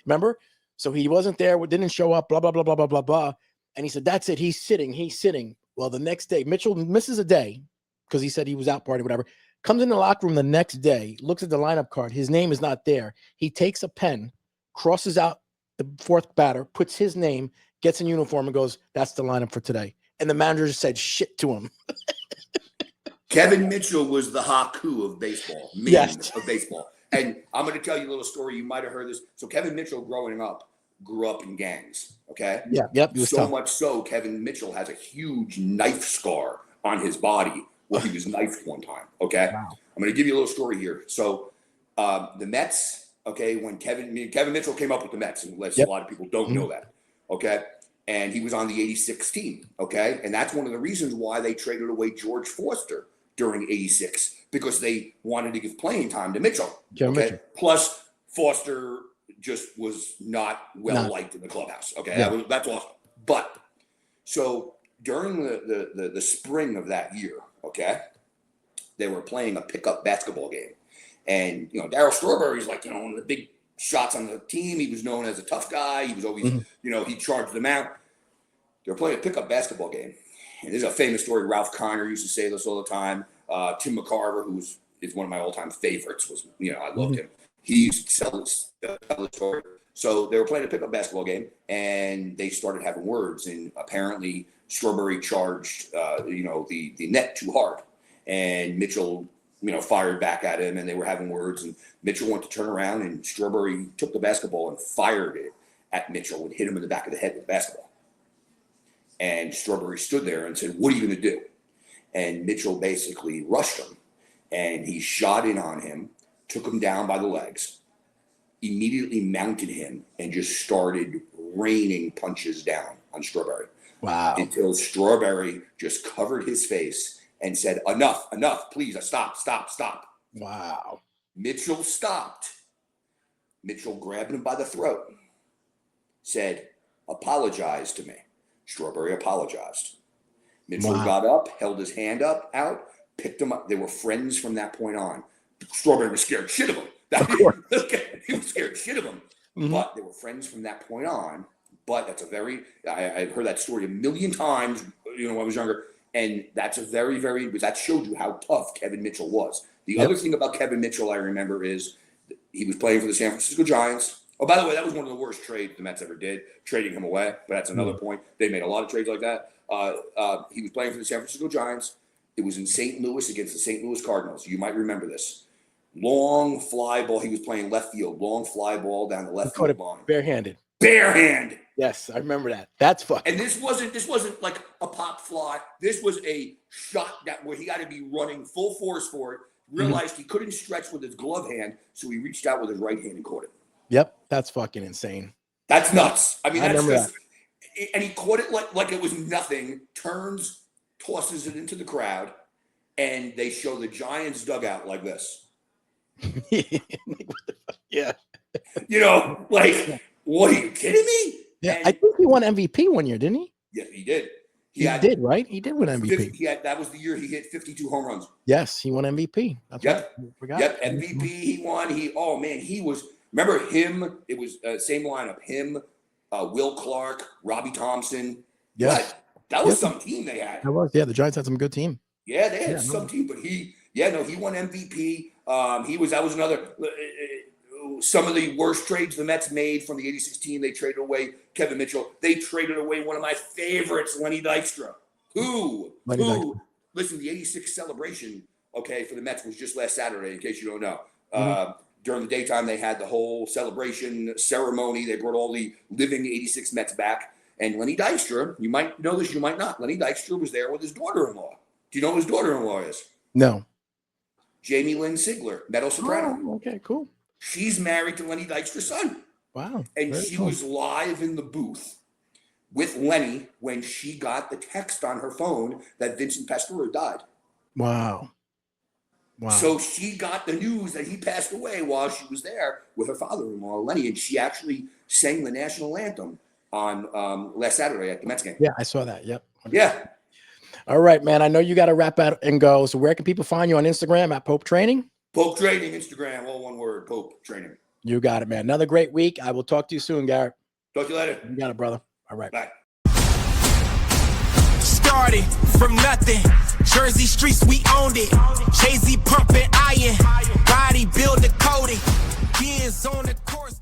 Remember? So he wasn't there, didn't show up, blah, blah, blah, blah, blah, blah, blah. And he said, that's it. He's sitting. Well, the next day, Mitchell misses a day because he said he was out partying, whatever. Comes in the locker room the next day, looks at the lineup card. His name is not there. He takes a pen, crosses out the 4th batter, puts his name, gets in uniform, and goes, that's the lineup for today. And the manager just said shit to him. Kevin Mitchell was the Haku of baseball. Of baseball. And I'm going to tell you a little story. You might have heard this. So Kevin Mitchell grew up in gangs. Okay. Yeah. Yep. So much so, Kevin Mitchell has a huge knife scar on his body where he was knifed one time. Okay. Wow. I'm going to give you a little story here. So the Mets, okay, when Kevin Mitchell came up with the Mets, and a lot of people don't know that. Okay. And he was on the 86 team. Okay. And that's one of the reasons why they traded away George Foster during 86, because they wanted to give playing time to Mitchell. Mitchell. Plus, Foster just was not liked in the clubhouse. Okay, that's awesome. But so during the spring of that year, okay, they were playing a pickup basketball game, and Darryl Strawberry's like one of the big shots on the team. He was known as a tough guy. He was always he charged them out. They were playing a pickup basketball game. And there's a famous story. Ralph Kiner used to say this all the time. Tim McCarver, who is one of my all-time favorites, I loved him. He used to tell the story. So they were playing a pickup basketball game, and they started having words. And apparently, Strawberry charged, the net too hard, and Mitchell, fired back at him, and they were having words. And Mitchell went to turn around, and Strawberry took the basketball and fired it at Mitchell and hit him in the back of the head with the basketball. And Strawberry stood there and said, "What are you going to do?" And Mitchell basically rushed him, and he shot in on him, took him down by the legs, immediately mounted him, and just started raining punches down on Strawberry. Wow. Until Strawberry just covered his face and said, "Enough, please, stop. Wow. Mitchell stopped. Mitchell grabbed him by the throat, said, "Apologize to me." Strawberry apologized. Mitchell got up, held his hand out, picked him up. They were friends from that point on. Strawberry was scared shit of him. He was scared shit of him. But they were friends from that point on. But that's I've heard that story a million times, when I was younger. And that's that showed you how tough Kevin Mitchell was. The other thing about Kevin Mitchell I remember is he was playing for the San Francisco Giants. Oh, by the way, that was one of the worst trades the Mets ever did, trading him away. But that's another point. They made a lot of trades like that. He was playing for the San Francisco Giants. It was in St. Louis against the St. Louis Cardinals. You might remember this. Long fly ball. He was playing left field. Long fly ball down the left field line. Barehanded. Yes, I remember that. That's fucking. And this wasn't like a pop fly. This was a shot where he got to be running full force for it. Realized he couldn't stretch with his glove hand, so he reached out with his right hand and caught it. Yep, that's fucking insane. That's nuts. I mean, that's just. That. And he caught it like it was nothing. Turns, tosses it into the crowd, and they show the Giants dugout like this. Yeah. What are you kidding me? Yeah, I think he won MVP one year, didn't he? Yeah, he did. He did, right? He did win MVP. That was the year he hit 52 home runs. Yes, he won MVP. That's right. MVP he won. He was. Remember him? It was same lineup. Him, Will Clark, Robbie Thompson. Yes. That was some team they had. That was. Yeah, the Giants had some good team. Yeah, they had some team, but he won MVP. That was another. Some of the worst trades the Mets made from the '86 team. They traded away Kevin Mitchell. They traded away one of my favorites, Lenny Dykstra. Listen, the '86 celebration, for the Mets was just last Saturday, in case you don't know. During the daytime, they had the whole celebration ceremony. They brought all the living '86 Mets back. And Lenny Dykstra, you might know this, you might not. Lenny Dykstra was there with his daughter-in-law. Do you know who his daughter-in-law is? No. Jamie Lynn Sigler, metal soprano. Oh, okay, cool. She's married to Lenny Dykstra's son. Wow. And she was live in the booth with Lenny when she got the text on her phone that Vincent Pastore died. Wow. So she got the news that he passed away while she was there with her father-in-law, Lenny, and she actually sang the national anthem on last Saturday at the Mets game. Yeah, I saw that. Yep. Yeah. All right, man. I know you got to wrap out and go. So where can people find you on Instagram at Pope Training? Pope Training, Instagram, all one word, Pope Training. You got it, man. Another great week. I will talk to you soon, Garrett. Talk to you later. You got it, brother. All right. Bye. Started from nothing. Jersey streets, we owned it. Jay-Z pumping iron. Body builder Cody. Years on the course.